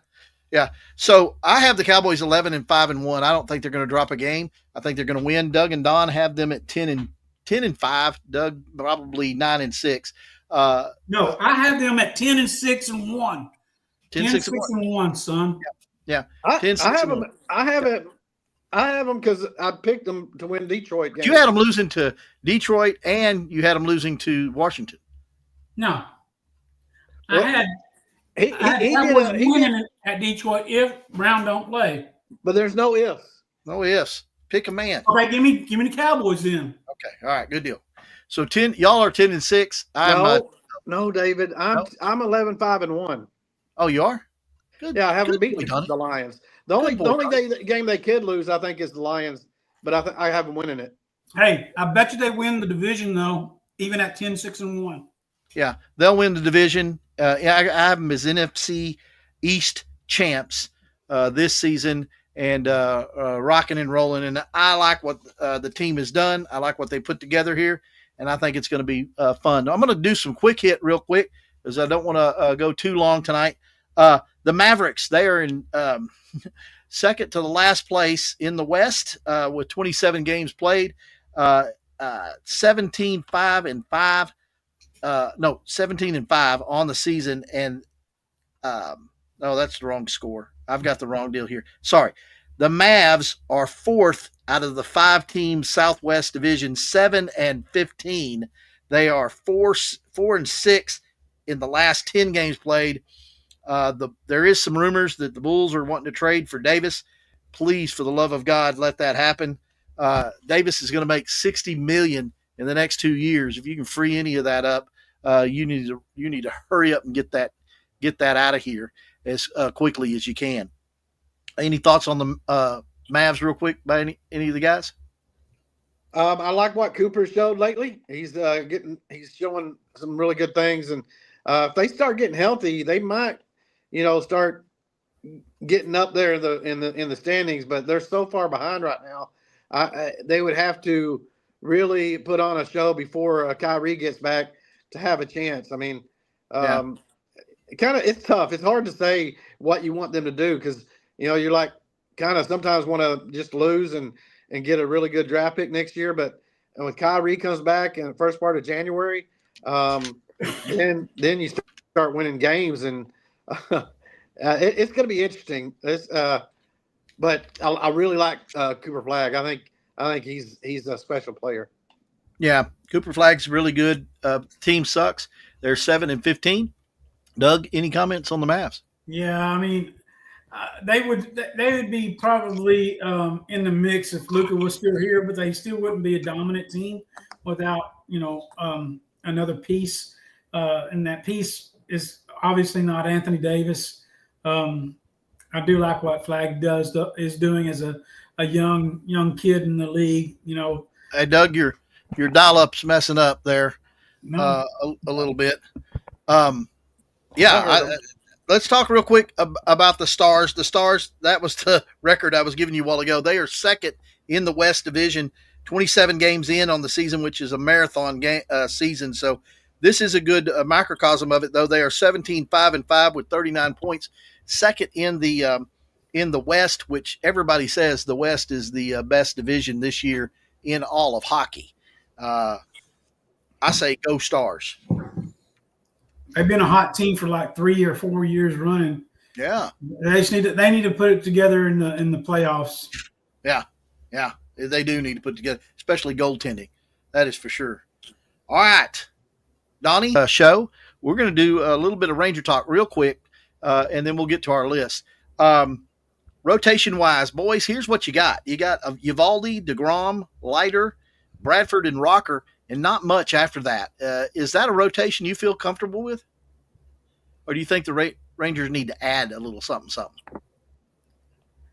So I have the Cowboys 11-5-1. I don't think they're going to drop a game. I think they're going to win. Doug and Don have them at 10-5. Doug probably 9-6. No, I have them at 10-6-1. 10-6-1, son. Yeah. I have them because I picked them to win Detroit games. You had them losing to Detroit and you had them losing to Washington. No. Well, I had winning at Detroit if Brown don't play. But there's no ifs. No ifs. Pick a man. Okay, give me the Cowboys then. Okay, all right, good deal. So y'all are 10-6. No, David. I'm 11-5-1. Oh, you are? Good. Yeah, I haven't beaten the Lions. The only game they could lose, I think, is the Lions. But I have them winning it. Hey, I bet you they win the division though, even at 10-6-1. Yeah, they'll win the division. I have them as NFC East champs this season and rocking and rolling. And I like what the team has done. I like what they put together here, and I think it's going to be fun. I'm going to do some quick hit real quick because I don't want to go too long tonight. The Mavericks, they are in second to the last place in the West with 27 games played, 17-5. 17-5 on the season, and that's the wrong score. I've got the wrong deal here. Sorry. The Mavs are 4th out of the 5-team Southwest Division, 7-15. They are 4-6 in the last 10 games played. There is some rumors that the Bulls are wanting to trade for Davis. Please, for the love of God, let that happen. Davis is going to make $60 million in the next 2 years. If you can free any of that up, you need to hurry up and get that out of here as quickly as you can. Any thoughts on the Mavs real quick by any of the guys? I like what Cooper showed lately. He's showing some really good things, and if they start getting healthy, they might, start getting up there in the standings. But they're so far behind right now. They would have to really put on a show before Kyrie gets back to have a chance. I mean, it's tough. It's hard to say what you want them to do because you're like kind of sometimes want to just lose and get a really good draft pick next year. But when Kyrie comes back in the first part of January, then you start winning games, and it's going to be interesting. But I really like Cooper Flagg. I think he's a special player. Yeah, Cooper Flagg's really good. Team sucks. They're 7-15. Doug, any comments on the Mavs? Yeah, I mean, they would be probably in the mix if Luka was still here, but they still wouldn't be a dominant team without another piece. And that piece is obviously not Anthony Davis. I do like what Flagg is doing as a young kid in the league. Hey, Doug, your dial-up's messing up there a little bit. Let's talk real quick about the Stars. The Stars, that was the record I was giving you a while ago. They are 2nd in the West Division, 27 games in on the season, which is a marathon season. So this is a good microcosm of it, though. They are 17-5-5 with 39 points, 2nd in the West, which everybody says the West is the best division this year in all of hockey. I say go Stars. They've been a hot team for like 3 or 4 years running. Yeah, they need to put it together in the playoffs. Yeah, they do need to put together, especially goaltending. That is for sure. All right, Donnie, show. We're going to do a little bit of Ranger talk real quick, and then we'll get to our list. Rotation wise, boys, here's what you got. You got Uvalde, DeGrom, Leiter, Bradford, and Rocker. And not much after that. Is that a rotation you feel comfortable with? Or do you think the Rangers need to add a little something?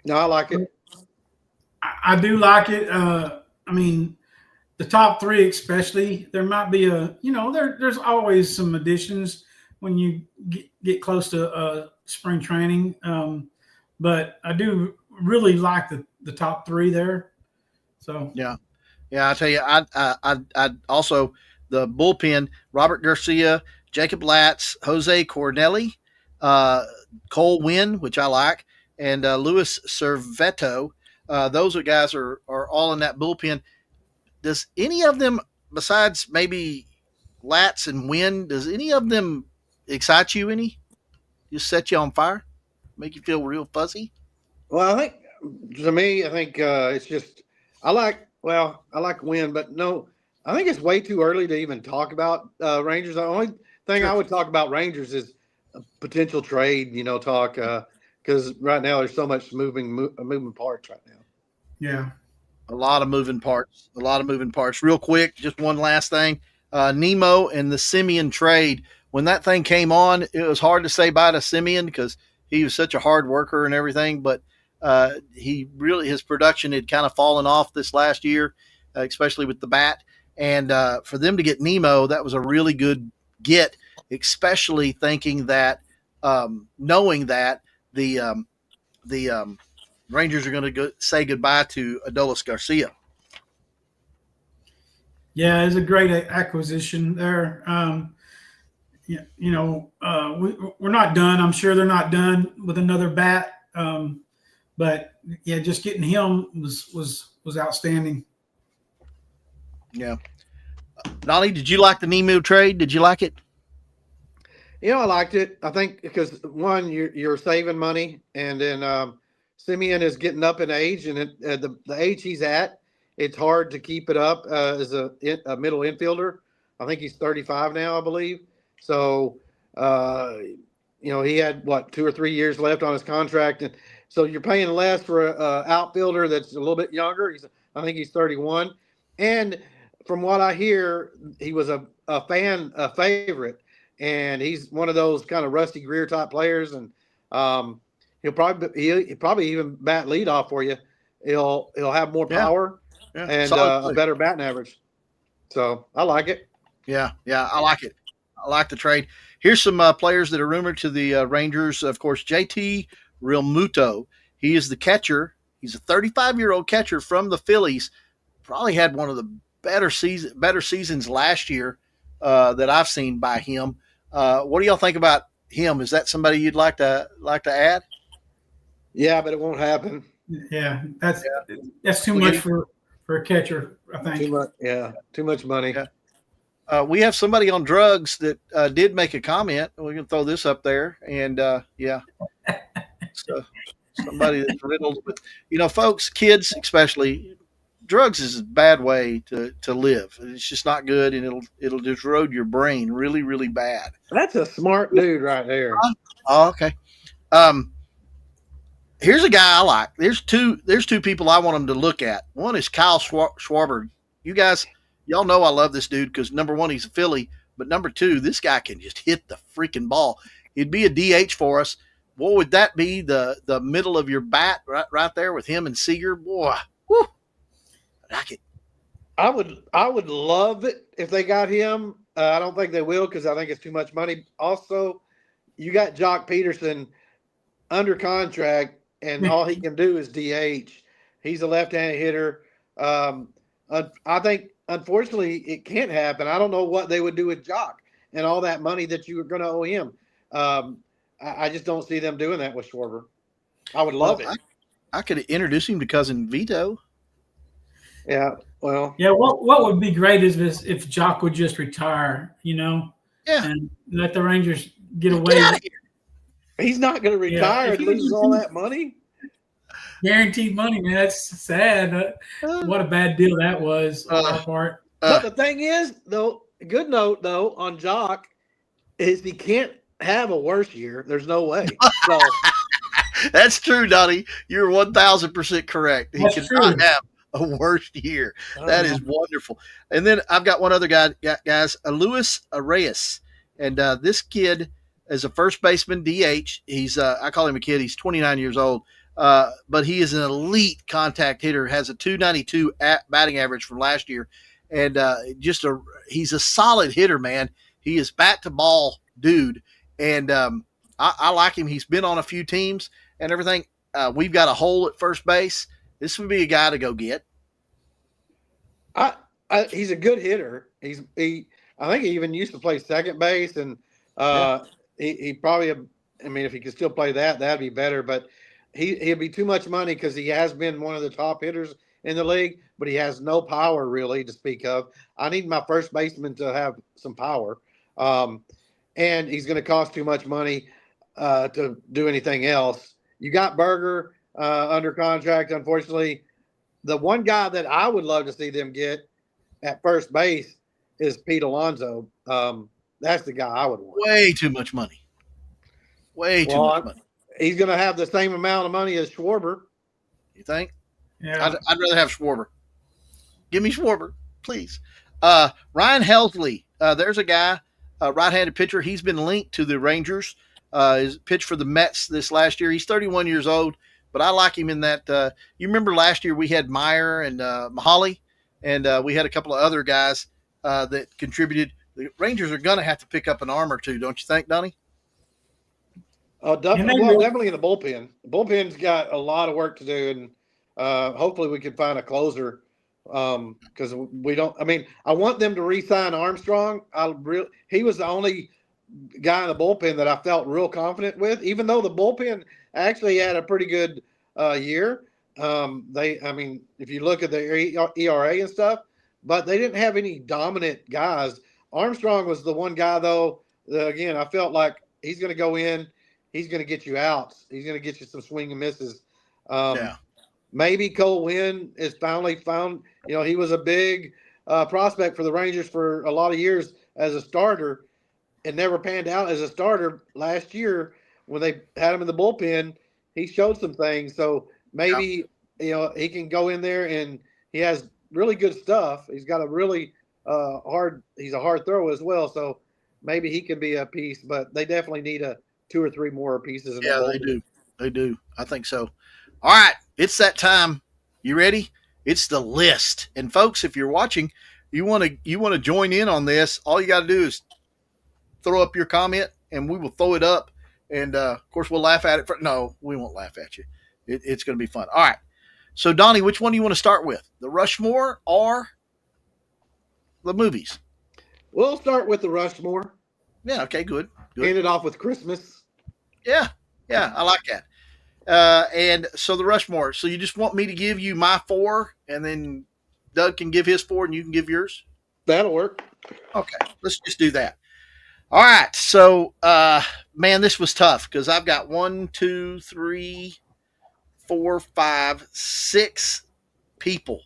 No, I like it. I do like it. I mean, the top 3 especially, there might be there's always some additions when you get close to spring training. But I do really like the top 3 there. So yeah. Yeah, I tell you, I also the bullpen: Robert Garcia, Jacob Latz, Jose Corneli, Cole Winn, which I like, and Luis Serveto. Those are guys are all in that bullpen. Does any of them, besides maybe Latz and Winn, does any of them excite you any? Just set you on fire? Make you feel real fuzzy? Well, I think it's just I like Winn, but no, I think it's way too early to even talk about Rangers. The only thing I would talk about Rangers is a potential trade, talk because right now there's so much moving parts right now. Yeah, a lot of moving parts. Real quick, just one last thing: Nemo and the Simeon trade. When that thing came on, it was hard to say bye to Simeon because he was such a hard worker and everything, but his production had kind of fallen off this last year, especially with the bat. And for them to get Nemo, that was a really good get, especially thinking that, knowing that the Rangers are going to say goodbye to Adolis Garcia. Yeah, it's a great acquisition there. We're not done. I'm sure they're not done with another bat. But yeah, just getting him was outstanding. Yeah. Donnie, did you like the Nemo trade? Did you like it? I liked it. I think because one, you're saving money, and then Simeon is getting up in age, and the age he's at, it's hard to keep it up as a middle infielder. I think he's 35 now, I believe. So, he had 2 or 3 years left on his contract, and so you're paying less for an outfielder that's a little bit younger. I think he's 31, and from what I hear, he was a favorite, and he's one of those kind of Rusty Greer type players, and he'll probably even bat leadoff for you. He'll have more power and a better batting average. So I like it. Yeah, I like it. I like the trade. Here's some players that are rumored to the Rangers. Of course, JT Realmuto. He is the catcher. He's a 35-year-old catcher from the Phillies. Probably had one of the better seasons last year that I've seen by him. What do y'all think about him? Is that somebody you'd like to add? Yeah, but it won't happen. Yeah, that's too much for a catcher, I think. Too much money. Yeah. We have somebody on drugs that did make a comment. We can throw this up there, and so somebody that's riddled with, folks, kids especially. Drugs is a bad way to live. It's just not good, and it'll just erode your brain really, really bad. That's a smart dude right there. Oh, okay. Here's a guy I like. There's two people I want him to look at. One is Kyle Schwarber. You guys, y'all know I love this dude because number one, he's a Philly, but number two, this guy can just hit the freaking ball. He'd be a DH for us. What would that be? The middle of your bat right there with him and Seager. Boy, whew, I like it. I would love it if they got him. I don't think they will because I think it's too much money. Also, you got Jock Peterson under contract, and all he can do is DH. He's a left-handed hitter. I think, unfortunately, it can't happen. I don't know what they would do with Jock and all that money that you are going to owe him. I just don't see them doing that with Schwarber. I would love it. I could introduce him to cousin Vito. Yeah, well. Yeah, what would be great is if Jock would just retire, and let the Rangers get away with it. He's not going to retire and lose all that money. Guaranteed money, man. That's sad. What a bad deal that was on our part. But the thing is, though, good note, though, on Jock is he can't have a worse year. There's no way. So, that's true, Donnie. You're 1,000% correct. He cannot have a worst year. That is wonderful. And then I've got one other guy, guys, Luis Reyes. And this kid is a first baseman, DH. He's I call him a kid. He's 29 years old. But he is an elite contact hitter, has a 292 batting average from last year. And he's a solid hitter, man. He is bat to ball dude. And I like him. He's been on a few teams and everything. We've got a hole at first base. This would be a guy to go get. He's a good hitter. I think he even used to play second base, and he probably, if he could still play that'd be better. But he'd be too much money because he has been one of the top hitters in the league, but he has no power really to speak of. I need my first baseman to have some power, and he's going to cost too much money to do anything else. You got Berger under contract. Unfortunately, the one guy that I would love to see them get at first base is Pete Alonso. That's the guy I would want. Way too much money. Way too much money. He's going to have the same amount of money as Schwarber. You think? Yeah. I'd rather have Schwarber. Give me Schwarber, please. Ryan Helsley. There's a guy, right-handed pitcher. He's been linked to the Rangers. He's pitched for the Mets this last year. He's 31 years old, but I like him in that. You remember last year we had Meyer and Mahaly, and we had a couple of other guys that contributed. The Rangers are going to have to pick up an arm or two, don't you think, Donnie? Definitely in the bullpen. The bullpen's got a lot of work to do, and hopefully we can find a closer because we don't. I want them to re-sign Armstrong. He was the only guy in the bullpen that I felt real confident with, even though the bullpen actually had a pretty good year. If you look at the ERA and stuff, but they didn't have any dominant guys. Armstrong was the one guy, though. Again, I felt like he's going to go in. He's going to get you out. He's going to get you some swing and misses. Maybe Cole Winn is finally found. He was a big prospect for the Rangers for a lot of years as a starter. It never panned out as a starter. Last year, when they had him in the bullpen, he showed some things. So maybe he can go in there, and he has really good stuff. He's got a really he's a hard throw as well. So maybe he can be a piece. But they definitely need 2 or 3 more pieces. In the they do. They do. I think so. All right, it's that time. You ready? It's the list. And folks, if you're watching, you want to join in on this. All you got to do is throw up your comment, and we will throw it up. And of course, we'll laugh at it. No, we won't laugh at you. It's going to be fun. All right. So, Donnie, which one do you want to start with? The Rushmore or the movies? We'll start with the Rushmore. Yeah. Okay. Good. End it off with Christmas. Yeah. I like that. And so the Rushmore. So you just want me to give you my 4, and then Doug can give his 4, and you can give yours? That'll work. Okay. Let's just do that. All right. So, man, this was tough because I've got 1, 2, 3, 4, 5, 6 people.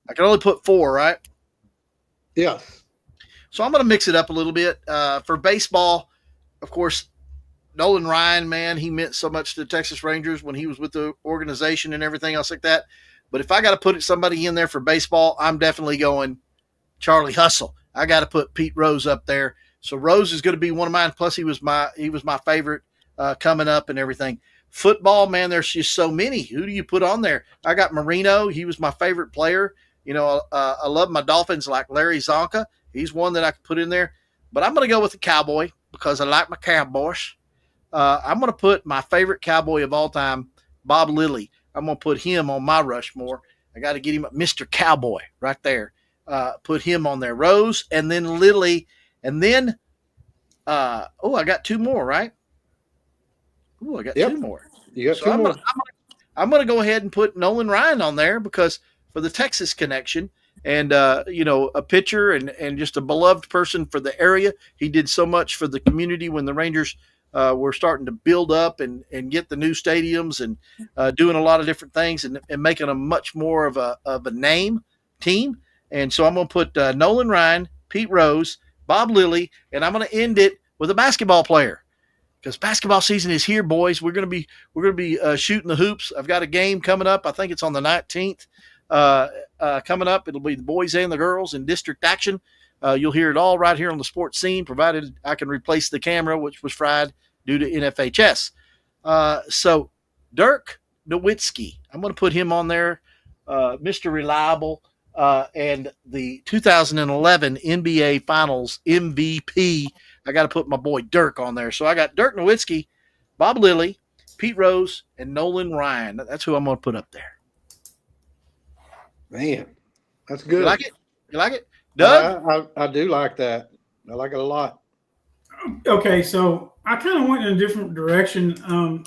I can only put 4, right? Yes. So I'm going to mix it up a little bit. For baseball, of course, Nolan Ryan, man, he meant so much to the Texas Rangers when he was with the organization and everything else like that. But if I got to put somebody in there for baseball, I'm definitely going Charlie Hustle. I got to put Pete Rose up there. So Rose is going to be one of mine. Plus, he was my favorite coming up and everything. Football, man, there's just so many. Who do you put on there? I got Marino. He was my favorite player. I love my Dolphins like Larry Zonka. He's one that I could put in there. But I'm going to go with the Cowboy because I like my Cowboys. I'm going to put my favorite Cowboy of all time, Bob Lilly. I'm going to put him on my Rushmore. I got to get him Mr. Cowboy right there. Put him on there. Rose, and then Lilly, and then I got 2 more, right? I got 2 more. You got 2 more. I'm going to go ahead and put Nolan Ryan on there because for the Texas connection and, a pitcher and just a beloved person for the area. He did so much for the community when the Rangers were starting to build up and get the new stadiums and doing a lot of different things and making them much more of a name team. And so I'm going to put Nolan Ryan, Pete Rose, Bob Lilly, and I'm going to end it with a basketball player because basketball season is here, boys. We're going to be shooting the hoops. I've got a game coming up. I think it's on the 19th coming up. It'll be the boys and the girls in district action. You'll hear it all right here on the sports scene, provided I can replace the camera, which was fried due to NFHS. So Dirk Nowitzki, I'm going to put him on there, Mr. Reliable, and the 2011 NBA Finals MVP. I got to put my boy Dirk on there. So I got Dirk Nowitzki, Bob Lilly, Pete Rose, and Nolan Ryan. That's who I'm going to put up there. Man, that's good. You like it? You like it? Doug? I do like that. I like it a lot. Okay, so I kind of went in a different direction.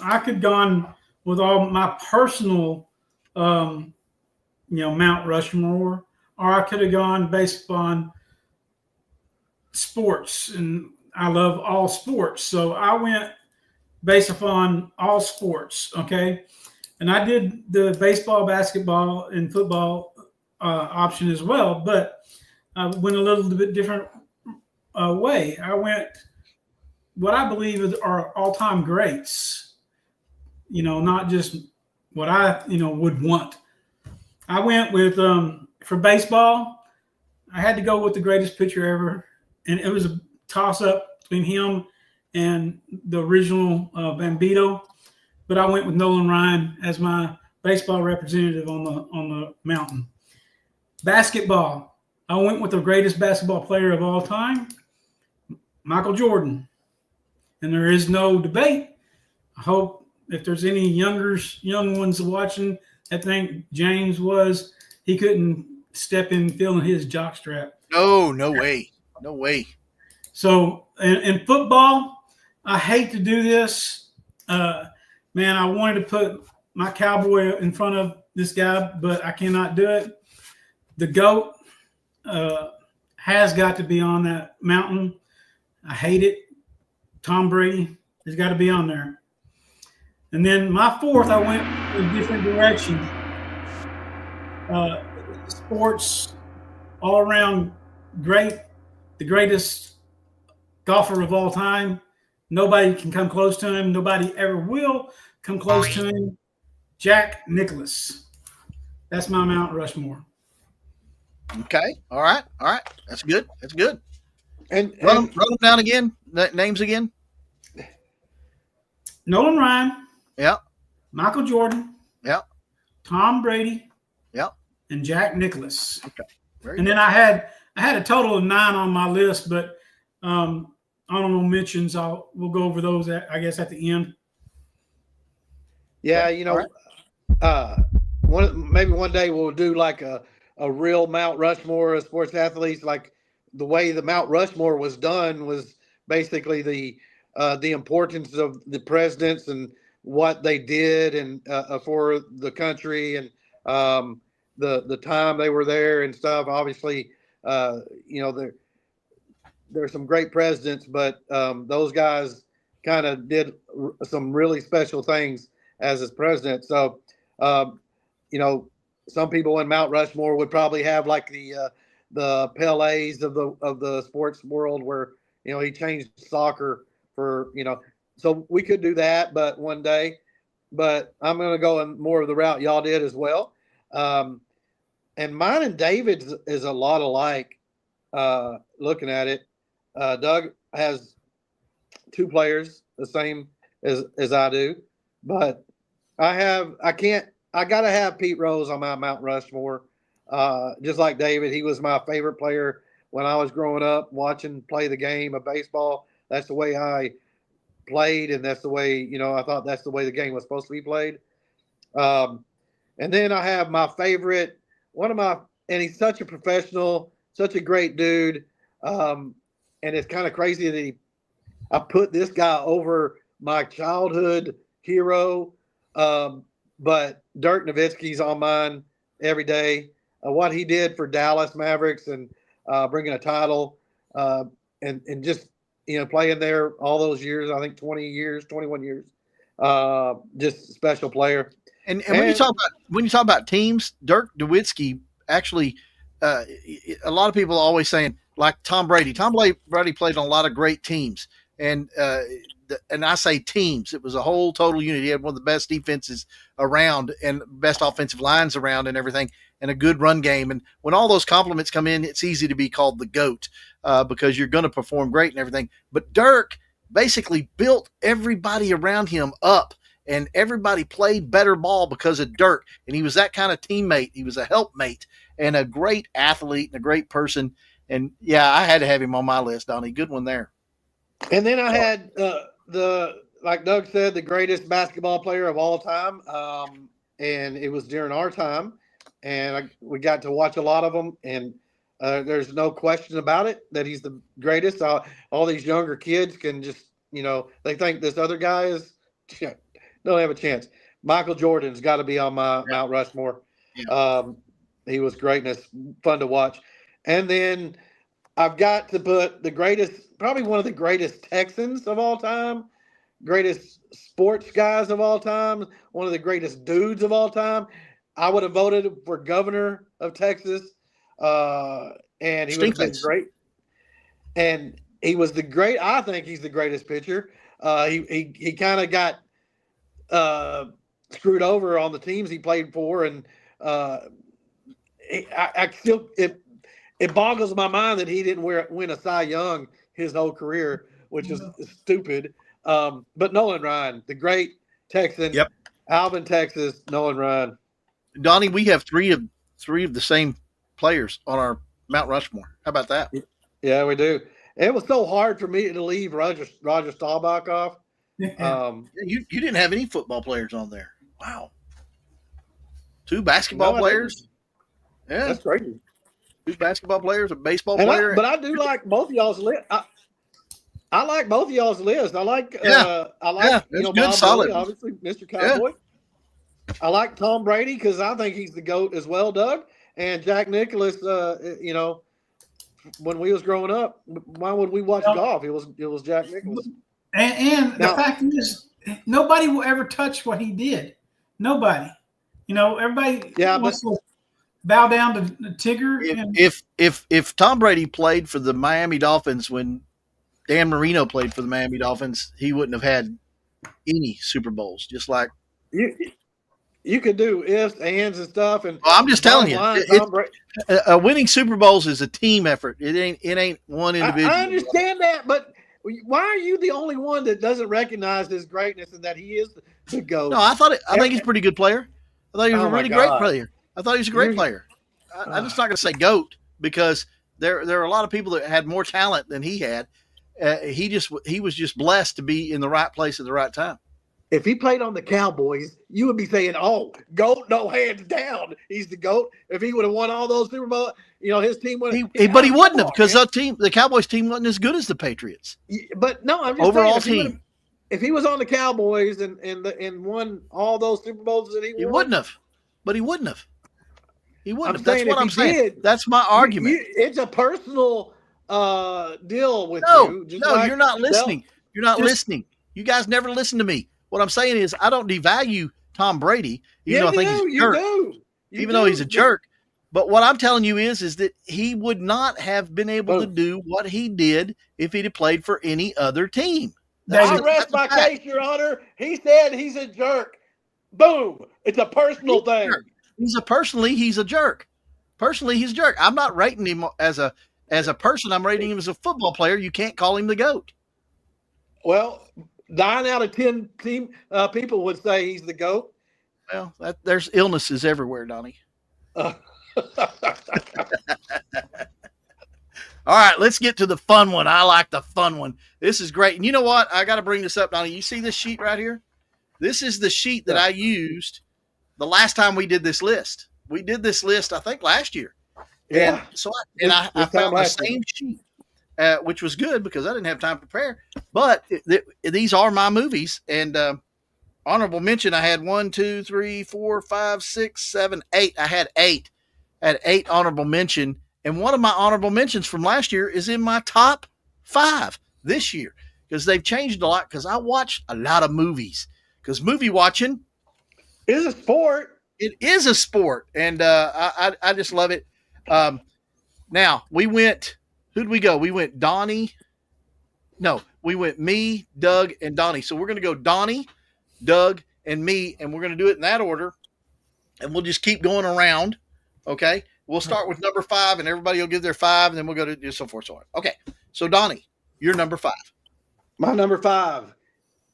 I could have gone with all my personal, Mount Rushmore, or I could have gone based upon sports, and I love all sports. So I went based upon all sports, okay? And I did the baseball, basketball, and football option as well, but I went a little bit different way. I went what I believe are all-time greats, not just what I, would want. I went with, for baseball, I had to go with the greatest pitcher ever, and it was a toss-up between him and the original Bambito, but I went with Nolan Ryan as my baseball representative on the mountain. Basketball, I went with the greatest basketball player of all time, Michael Jordan. And there is no debate. I hope if there's any young ones watching that think James he couldn't step in feeling his jockstrap. No way. No way. So in football, I hate to do this. Man, I wanted to put my Cowboy in front of this guy, but I cannot do it. The GOAT has got to be on that mountain. I hate it. Tom Brady has got to be on there. And then my fourth, I went in different directions. Sports, all around great, the greatest golfer of all time. Nobody can come close to him. Nobody ever will come close to him. Jack Nicklaus. That's my Mount Rushmore. Okay. All right. That's good. And run them down again. Names again. Nolan Ryan. Yeah. Michael Jordan. Yeah. Tom Brady. Yeah. And Jack Nicklaus. Okay. And then I had a total of 9 on my list, but honorable mentions. We'll go over those I guess at the end. Yeah, maybe one day we'll do like a real Mount Rushmore of sports athletes. Like the way the Mount Rushmore was done was basically the importance of the presidents and what they did and for the country and the time they were there and stuff. Obviously, there's some great presidents, but those guys kind of did some really special things as his president. So, some people in Mount Rushmore would probably have like the Pelés of the sports world, where he changed soccer for So we could do that, but one day. But I'm going to go in more of the route y'all did as well. And mine and David's is a lot alike. Looking at it, Doug has 2 players the same as I do, but I got to have Pete Rose on my Mount Rushmore. Just like David, he was my favorite player when I was growing up, watching play the game of baseball. That's the way I played, and that's the way, I thought that's the way the game was supposed to be played. And then I have my favorite, and he's such a professional, such a great dude. And it's kind of crazy that I put this guy over my childhood hero. But Dirk Nowitzki's on mine every day. What he did for Dallas Mavericks and bringing a title and just playing there all those years, I think 21 years, just a special player. And when you talk about teams, Dirk Nowitzki actually, a lot of people are always saying like Tom Brady. Tom Brady played on a lot of great teams, and I say teams. It was a whole total unit. He had one of the best defenses around and best offensive lines around and everything, and a good run game. And when all those compliments come in, it's easy to be called the GOAT because you're going to perform great and everything. But Dirk basically built everybody around him up, and everybody played better ball because of Dirk. And he was that kind of teammate. He was a helpmate and a great athlete and a great person. And yeah, I had to have him on my list, Donnie. Good one there. And then I had like Doug said, the greatest basketball player of all time. And it was during our time. And we got to watch a lot of them. And there's no question about it that he's the greatest. All these younger kids can just, they think this other guy is don't have a chance. Michael Jordan's got to be on my Mount Rushmore. Yeah. He was greatness, fun to watch. And then I've got to put probably one of the greatest Texans of all time, greatest sports guys of all time, one of the greatest dudes of all time. I would have voted for governor of Texas, and he was great. And he was I think he's the greatest pitcher. He kind of got screwed over on the teams he played for, and it boggles my mind that he didn't win a Cy Young his whole career, which is stupid. But Nolan Ryan, the great Texan, yep. Alvin, Texas, Nolan Ryan. Donnie, we have three of the same players on our Mount Rushmore. How about that? Yeah, we do. It was so hard for me to leave Roger Staubach off. You didn't have any football players on there. Wow. 2 basketball players. Yeah, that's crazy. 2 basketball players, a baseball player. But I do like both of y'all's list. I like both of y'all's list. I like good, Bob solid. Billy, obviously, Mr. Cowboy. Yeah. I like Tom Brady because I think he's the GOAT as well, Doug. And Jack Nicklaus, when we was growing up, why would we watch golf? It was Jack Nicklaus. And the fact is, nobody will ever touch what he did. Nobody. Everybody wants to bow down to Tigger. If Tom Brady played for the Miami Dolphins when Dan Marino played for the Miami Dolphins, he wouldn't have had any Super Bowls. Just like you could do ifs, ands, and stuff. And I'm just telling you, winning Super Bowls is a team effort. It ain't one individual. I understand that, but why are you the only one that doesn't recognize his greatness and that he is the GOAT? No, I think he's a pretty good player. I thought he was a really great player. I thought he was a great player. I'm just not going to say GOAT because there are a lot of people that had more talent than he had. He was just blessed to be in the right place at the right time. If he played on the Cowboys, you would be saying, "Oh, GOAT, no, hands down, he's the GOAT." If he would have won all those Super Bowl, his team would. But he wouldn't have because the Cowboys team wasn't as good as the Patriots. But no, I'm just overall saying, team. If he was on the Cowboys and won all those Super Bowls that he wouldn't have. But he wouldn't have. He wouldn't have. That's what I'm saying. That's my argument. It's a personal deal with you. You're not listening. You're not listening. You guys never listen to me. What I'm saying is I don't devalue Tom Brady, even though I think he's a jerk. Even though he's a jerk. But what I'm telling you is that he would not have been able to do what he did if he'd have played for any other team. I rest my case, Your Honor. He said he's a jerk. Boom. It's a personal thing. He's a jerk. Personally, he's a jerk. I'm not rating him as a person. I'm rating him as a football player. You can't call him the GOAT. Well, 9 out of 10 people would say he's the GOAT. Well, there's illnesses everywhere, Donnie. All right, let's get to the fun one. I like the fun one. This is great. And you know what? I got to bring this up, Donnie. You see this sheet right here? This is the sheet that I used the last time we did this list. We did this list, I think, last year. Yeah. And so I found the same sheet, which was good because I didn't have time to prepare. But these are my movies. And honorable mention, I had 1, 2, 3, 4, 5, 6, 7, 8. I had 8. I had 8 honorable mention. And one of my honorable mentions from last year is in my top 5 this year because they've changed a lot because I watch a lot of movies because movie watching is a sport. It is a sport. And I just love it. Now we went, who'd we go? We went Donnie. No, we went me, Doug, and Donnie. So we're going to go Donnie, Doug, and me, and we're going to do it in that order. And we'll just keep going around. Okay. We'll start with number 5 and everybody will give their 5 and then we'll go to so forth, so on. Okay. So Donnie, you're number 5. My number 5.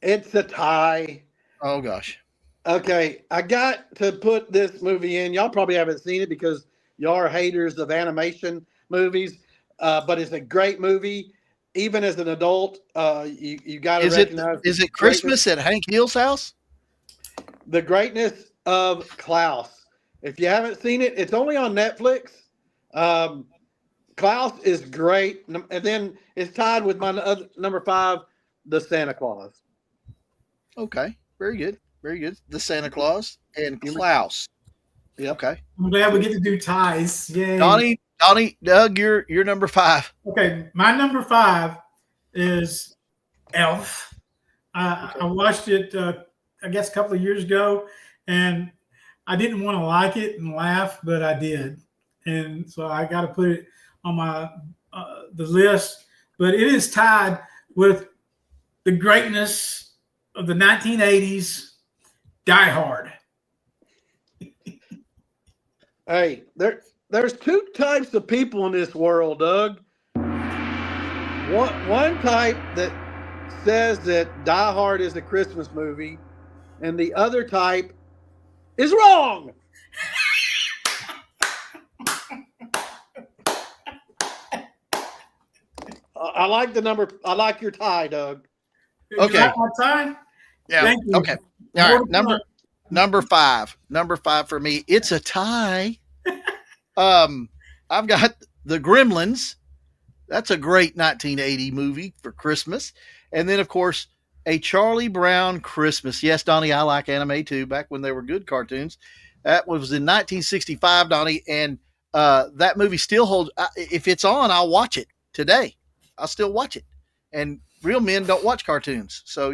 It's a tie. Oh gosh. Okay. I got to put this movie in. Y'all probably haven't seen it because y'all are haters of animation movies. But it's a great movie. Even as an adult, you got to recognize. Is it Christmas at Hank Hill's house? The Greatness of Klaus. If you haven't seen it, it's only on Netflix. Klaus is great. And then it's tied with my number 5, The Santa Claus. Okay. Very good. Very good. The Santa Claus and Klaus. Yeah. Okay. I'm glad we get to do ties. Yay. Donnie, Doug, you're number 5. Okay. My number 5 is Elf. I watched it, I guess, a couple of years ago, and I didn't want to like it and laugh, but I did. And so I got to put it on my the list. But it is tied with the greatness of the 1980s, Die Hard. Hey, there's 2 types of people in this world, Doug. One type that says that Die Hard is a Christmas movie, and the other type is wrong. I like your tie, Doug. Okay. My tie? Yeah. Thank you. Okay. All right. Number 5. Number 5 for me. It's a tie. I've got The Gremlins. That's a great 1980 movie for Christmas. And then, of course, A Charlie Brown Christmas. Yes, Donnie, I like anime too, back when they were good cartoons. That was in 1965, Donnie, and that movie still holds. If it's on, I'll watch it today. I'll still watch it. And real men don't watch cartoons. So,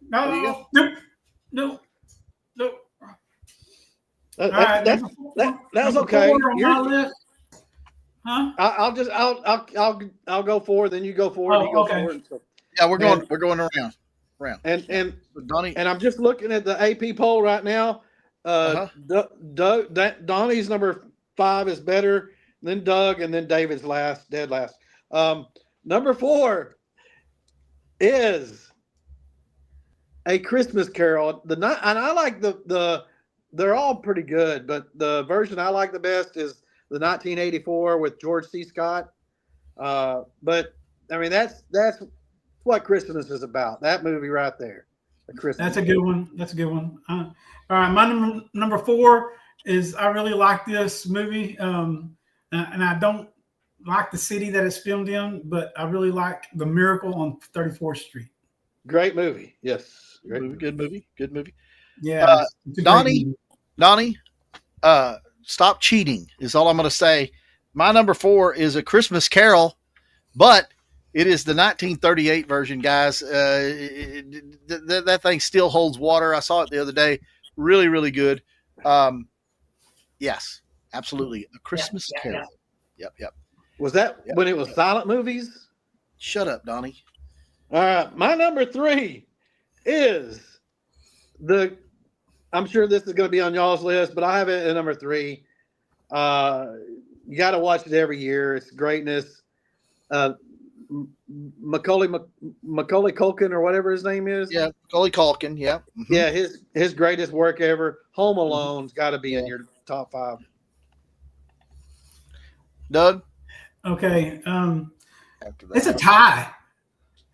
No, no. That was okay. Huh? I'll go forward, then you go forward. He goes forward. So, yeah, we're going around. And Donnie, and I'm just looking at the AP poll right now. Donnie's number 5 is better, then Doug, and then David's dead last. Number 4 is A Christmas Carol. And I like they're all pretty good, but the version I like the best is the 1984 with George C. Scott. But I mean, that's what Christmas is about. That movie right there. That's a good one. All right, my number 4 is I really like this movie, and I don't like the city that it's filmed in, but I really like The Miracle on 34th Street. Great movie. Yes. Good movie. Yeah. Donnie, stop cheating is all I'm going to say. My number 4 is A Christmas Carol, but it is the 1938 version, guys. That thing still holds water. I saw it the other day. Really, really good. Yes, absolutely. A Christmas Carol. Yep. Was that when it was silent movies? Shut up, Donnie. All right. My number 3 is I'm sure this is going to be on y'all's list, but I have it at number 3. You got to watch it every year. It's greatness. Macaulay Culkin or whatever his name is. Yeah, Macaulay Culkin. Yeah. Mm-hmm. Yeah, his greatest work ever. Home Alone's got to be in your top 5. Doug. Okay. It's a tie.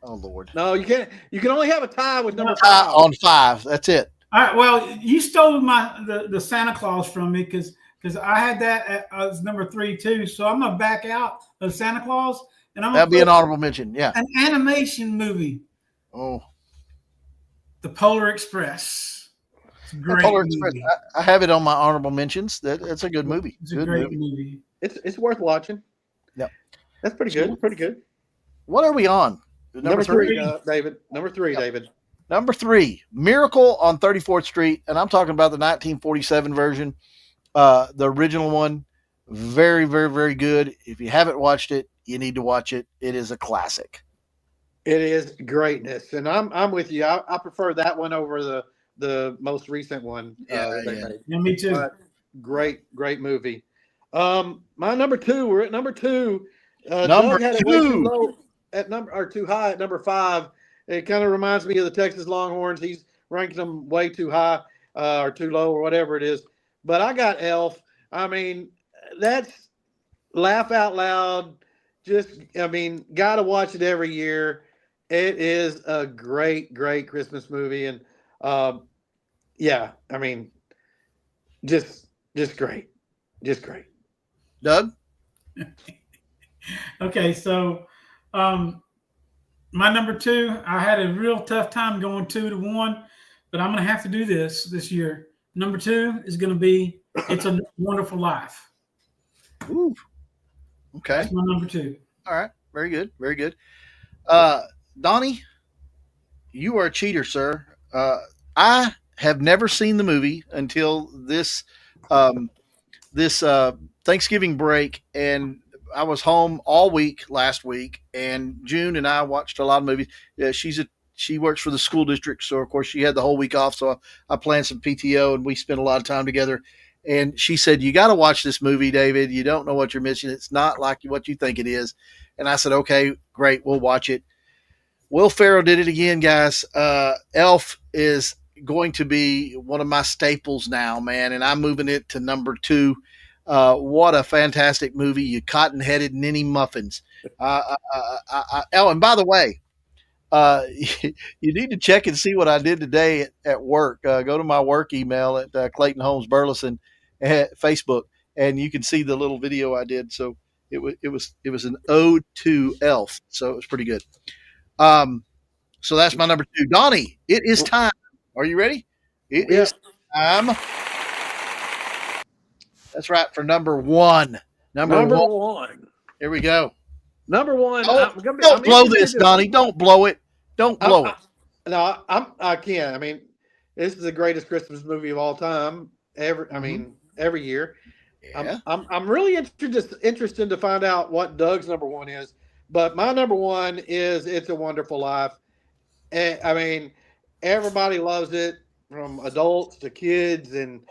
Oh Lord. No, you can't. You can only have a tie with number 5 on 5. That's it. All right. Well, you stole the Santa Claus from me because I had that as number 3 too. So I'm gonna back out of Santa Claus, and that'd be an honorable mention. Yeah. An animation movie. Oh. The Polar Express. It's a great Polar movie. Express. I have it on my honorable mentions. That's a good movie. It's a great movie. It's worth watching. Yep. That's pretty good. Pretty good. What are we on? Number 3, David. Number 3, yep. David. Number 3, Miracle on 34th Street, and I'm talking about the 1947 version, the original one. Very, very, very good. If you haven't watched it, you need to watch it. It is a classic. It is greatness, and I'm with you. I prefer that one over the most recent one. Yeah, me too. But great movie. My number 2. We're at number 2. Number Doug had 2. It way too low or too high at number 5. It kind of reminds me of the Texas Longhorns. He's ranking them way too high or too low or whatever it is. But I got Elf. I mean, that's laugh out loud. Got to watch it every year. It is a great, great Christmas movie. And just great. Just great. Doug? Okay, so my number 2, I had a real tough time going 2 to 1, but I'm going to have to do this year. Number 2 is going to be It's a Wonderful Life. Ooh. Okay. That's my number 2. All right. Very good. Very good. Donnie, you are a cheater, sir. I have never seen the movie until this Thanksgiving break, and I was home all week last week, and June and I watched a lot of movies. Yeah, she works for the school district, so of course she had the whole week off. So I planned some PTO, and we spent a lot of time together. And she said, "You got to watch this movie, David. You don't know what you're missing. It's not like what you think it is." And I said, "Okay, great, we'll watch it." Will Ferrell did it again, guys. Elf is going to be one of my staples now, man, and I'm moving it to number 2. What a fantastic movie. You cotton-headed ninny muffins. And by the way, you need to check and see what I did today at work. Go to my work email at Clayton Holmes Burleson at Facebook, and you can see the little video I did. So it was an ode to Elf. So it was pretty good. So that's my number 2. Donnie, it is time. Are you ready? It is time. That's right, for number 1. Number one. Here we go. Number 1. Don't blow this, Donnie. Don't blow it. Don't blow it. No, I can't. I mean, this is the greatest Christmas movie of all time. Every year. Yeah. I'm really interested to find out what Doug's number one is. But my number one is It's a Wonderful Life. And, I mean, everybody loves it, from adults to kids. And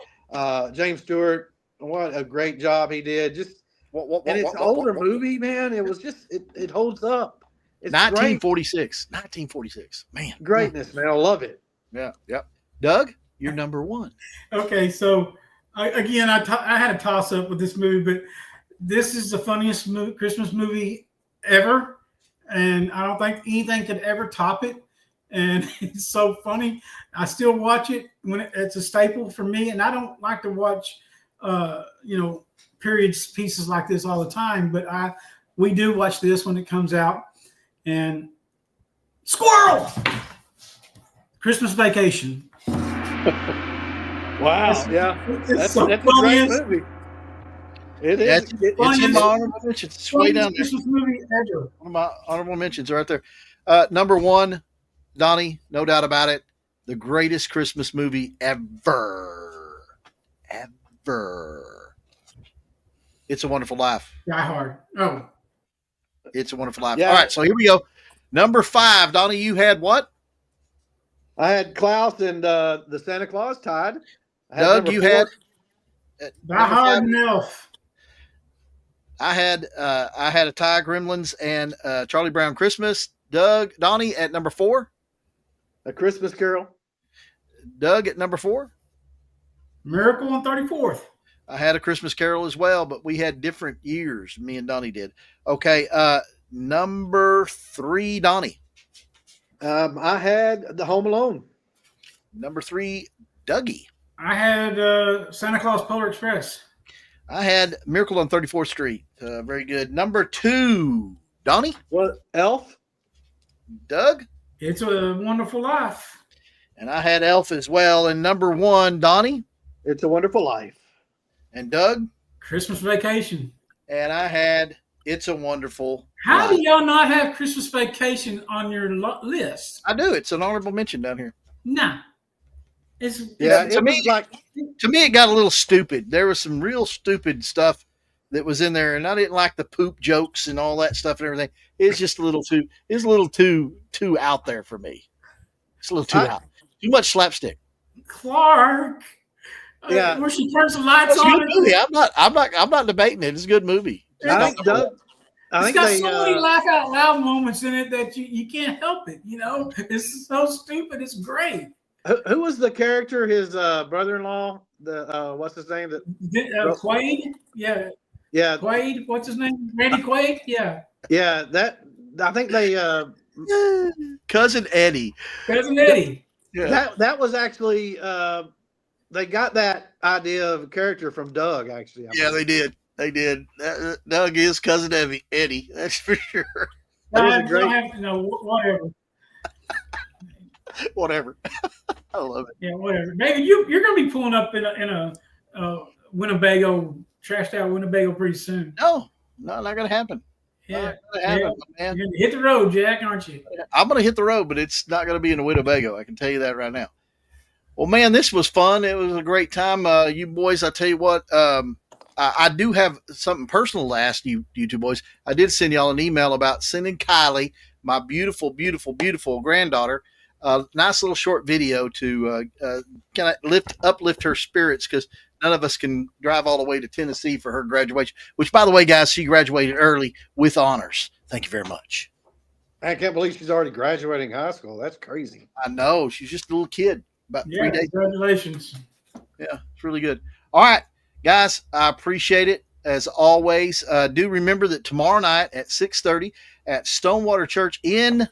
James Stewart, what a great job he did. Just and it's an older movie, man. It was just it holds up. It's 1946. 1946. Man. Greatness, man. I love it. Yeah. Yep. Doug, you're number one. Okay, so I had a toss up with this movie, but this is the funniest Christmas movie ever, and I don't think anything could ever top it. And it's so funny. I still watch it when it's a staple for me, and I don't like to watch, period pieces like this all the time, but we do watch this when it comes out. And Squirrel! Christmas Vacation. Wow. That's so a great movie. It is. It's in my honorable mentions. It's way down there. Christmas movie ever. One of my honorable mentions right there. Number one, Donnie, no doubt about it. The greatest Christmas movie ever. Ever. It's a Wonderful Life. Die Hard. Oh. It's a Wonderful Life. Yeah. All right, so here we go. Number 5, Donnie, you had what? I had Klaus and the Santa Claus tied. Doug, you had Die Hard and Elf. I had a tie, Gremlins and Charlie Brown Christmas. Donnie at number 4. A Christmas Carol. Doug at number 4. Miracle on 34th. I had A Christmas Carol as well, but we had different years. Me and Donnie did. Okay, number 3, Donnie. I had The Home Alone. Number 3, Dougie. I had Santa Claus Polar Express. I had Miracle on 34th Street. Very good. Number 2, Donnie. What? Elf. Doug. It's a Wonderful Life. And I had Elf as well. And number 1, Donnie. It's a Wonderful Life. And Doug. Christmas Vacation. And I had It's a Wonderful How Life. do y'all not have Christmas Vacation on your list? I do. It's an honorable mention down here. Nah. To me, it got a little stupid. There was some real stupid stuff that was in there, and I didn't like the poop jokes and all that stuff and everything. It's just a little too out there for me. It's a little too out. Too much slapstick. Clark. Yeah. Where she turns the lights on. It's a good movie. I'm not debating it. It's a good movie. I think it's got so many laugh out loud moments in it that you can't help it. It's so stupid. It's great. Who was the character? His brother-in-law. What's his name? Quaid. Yeah. Quaid. What's his name? Randy Quaid. Yeah. Yeah. I think they. Cousin Eddie. Cousin Eddie. Yeah. That was actually. They got that idea of a character from Doug. Actually. Yeah, they did. They did. Doug is Cousin Eddie. That's for sure. Whatever. Whatever. I love it. Yeah, whatever. Maybe you're going to be pulling up in a Winnebago, trashed out Winnebago pretty soon. No, not going to happen. Yeah. Man. You're going to hit the road, Jack, aren't you? I'm going to hit the road, but it's not going to be in a Winnebago. I can tell you that right now. Well, man, this was fun. It was a great time. You boys, I tell you what, I do have something personal to ask you two boys. I did send y'all an email about sending Kylie, my beautiful, beautiful, beautiful granddaughter, a nice little short video to kind of uplift her spirits, because none of us can drive all the way to Tennessee for her graduation, which, by the way, guys, she graduated early with honors. Thank you very much. I can't believe she's already graduating high school. That's crazy. I know. She's just a little kid. About 3 days. Congratulations. Yeah, it's really good. All right, guys, I appreciate it as always. Do remember that tomorrow night at 6:30 at Stonewater Church in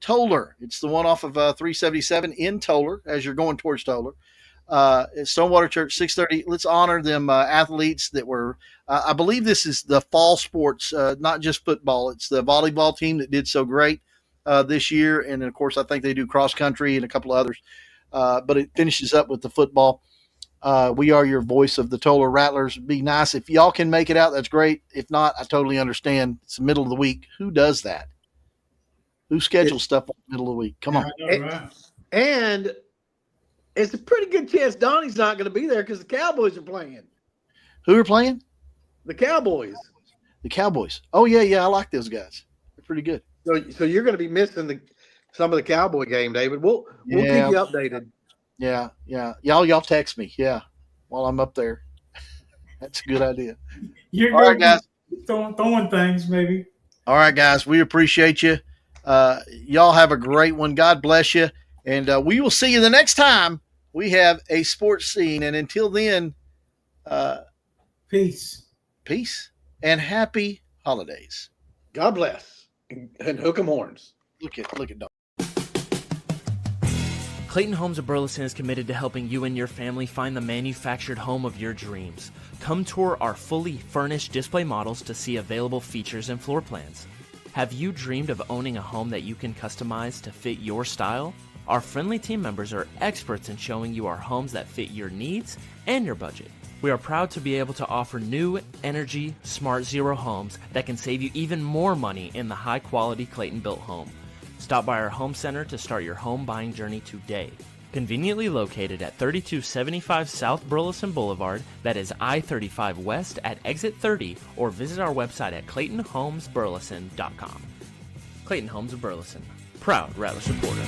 Toller. It's the one off of 377 in Toller as you're going towards Toller. At Stonewater Church, 6:30. Let's honor them athletes that were. I believe this is the fall sports, not just football. It's the volleyball team that did so great this year, and of course, I think they do cross country and a couple of others. But it finishes up with the football. We are your voice of the Toller Rattlers. Be nice. If y'all can make it out, that's great. If not, I totally understand. It's the middle of the week. Who does that? Who schedules stuff in the middle of the week? Come on. Right. And it's a pretty good chance Donnie's not going to be there because the Cowboys are playing. Who are playing? The Cowboys. The Cowboys. Oh, yeah. I like those guys. They're pretty good. So you're going to be missing some of the Cowboy game, David. We'll keep you updated. Yeah. Y'all text me. Yeah. While I'm up there. That's a good idea. You're all right, guys. Throwing things, maybe. All right, guys. We appreciate you. Y'all have a great one. God bless you. And we will see you the next time we have a sports scene. And until then, peace. Peace and happy holidays. God bless. And hook 'em horns. Look at Doc. Clayton Homes of Burleson is committed to helping you and your family find the manufactured home of your dreams. Come tour our fully furnished display models to see available features and floor plans. Have you dreamed of owning a home that you can customize to fit your style? Our friendly team members are experts in showing you our homes that fit your needs and your budget. We are proud to be able to offer new, energy, smart zero homes that can save you even more money in the high-quality Clayton-built home. Stop by our home center to start your home buying journey today. Conveniently located at 3275 South Burleson Boulevard, that is I-35 West at exit 30, or visit our website at claytonhomesburleson.com. Clayton Homes of Burleson, proud Rattler supporter.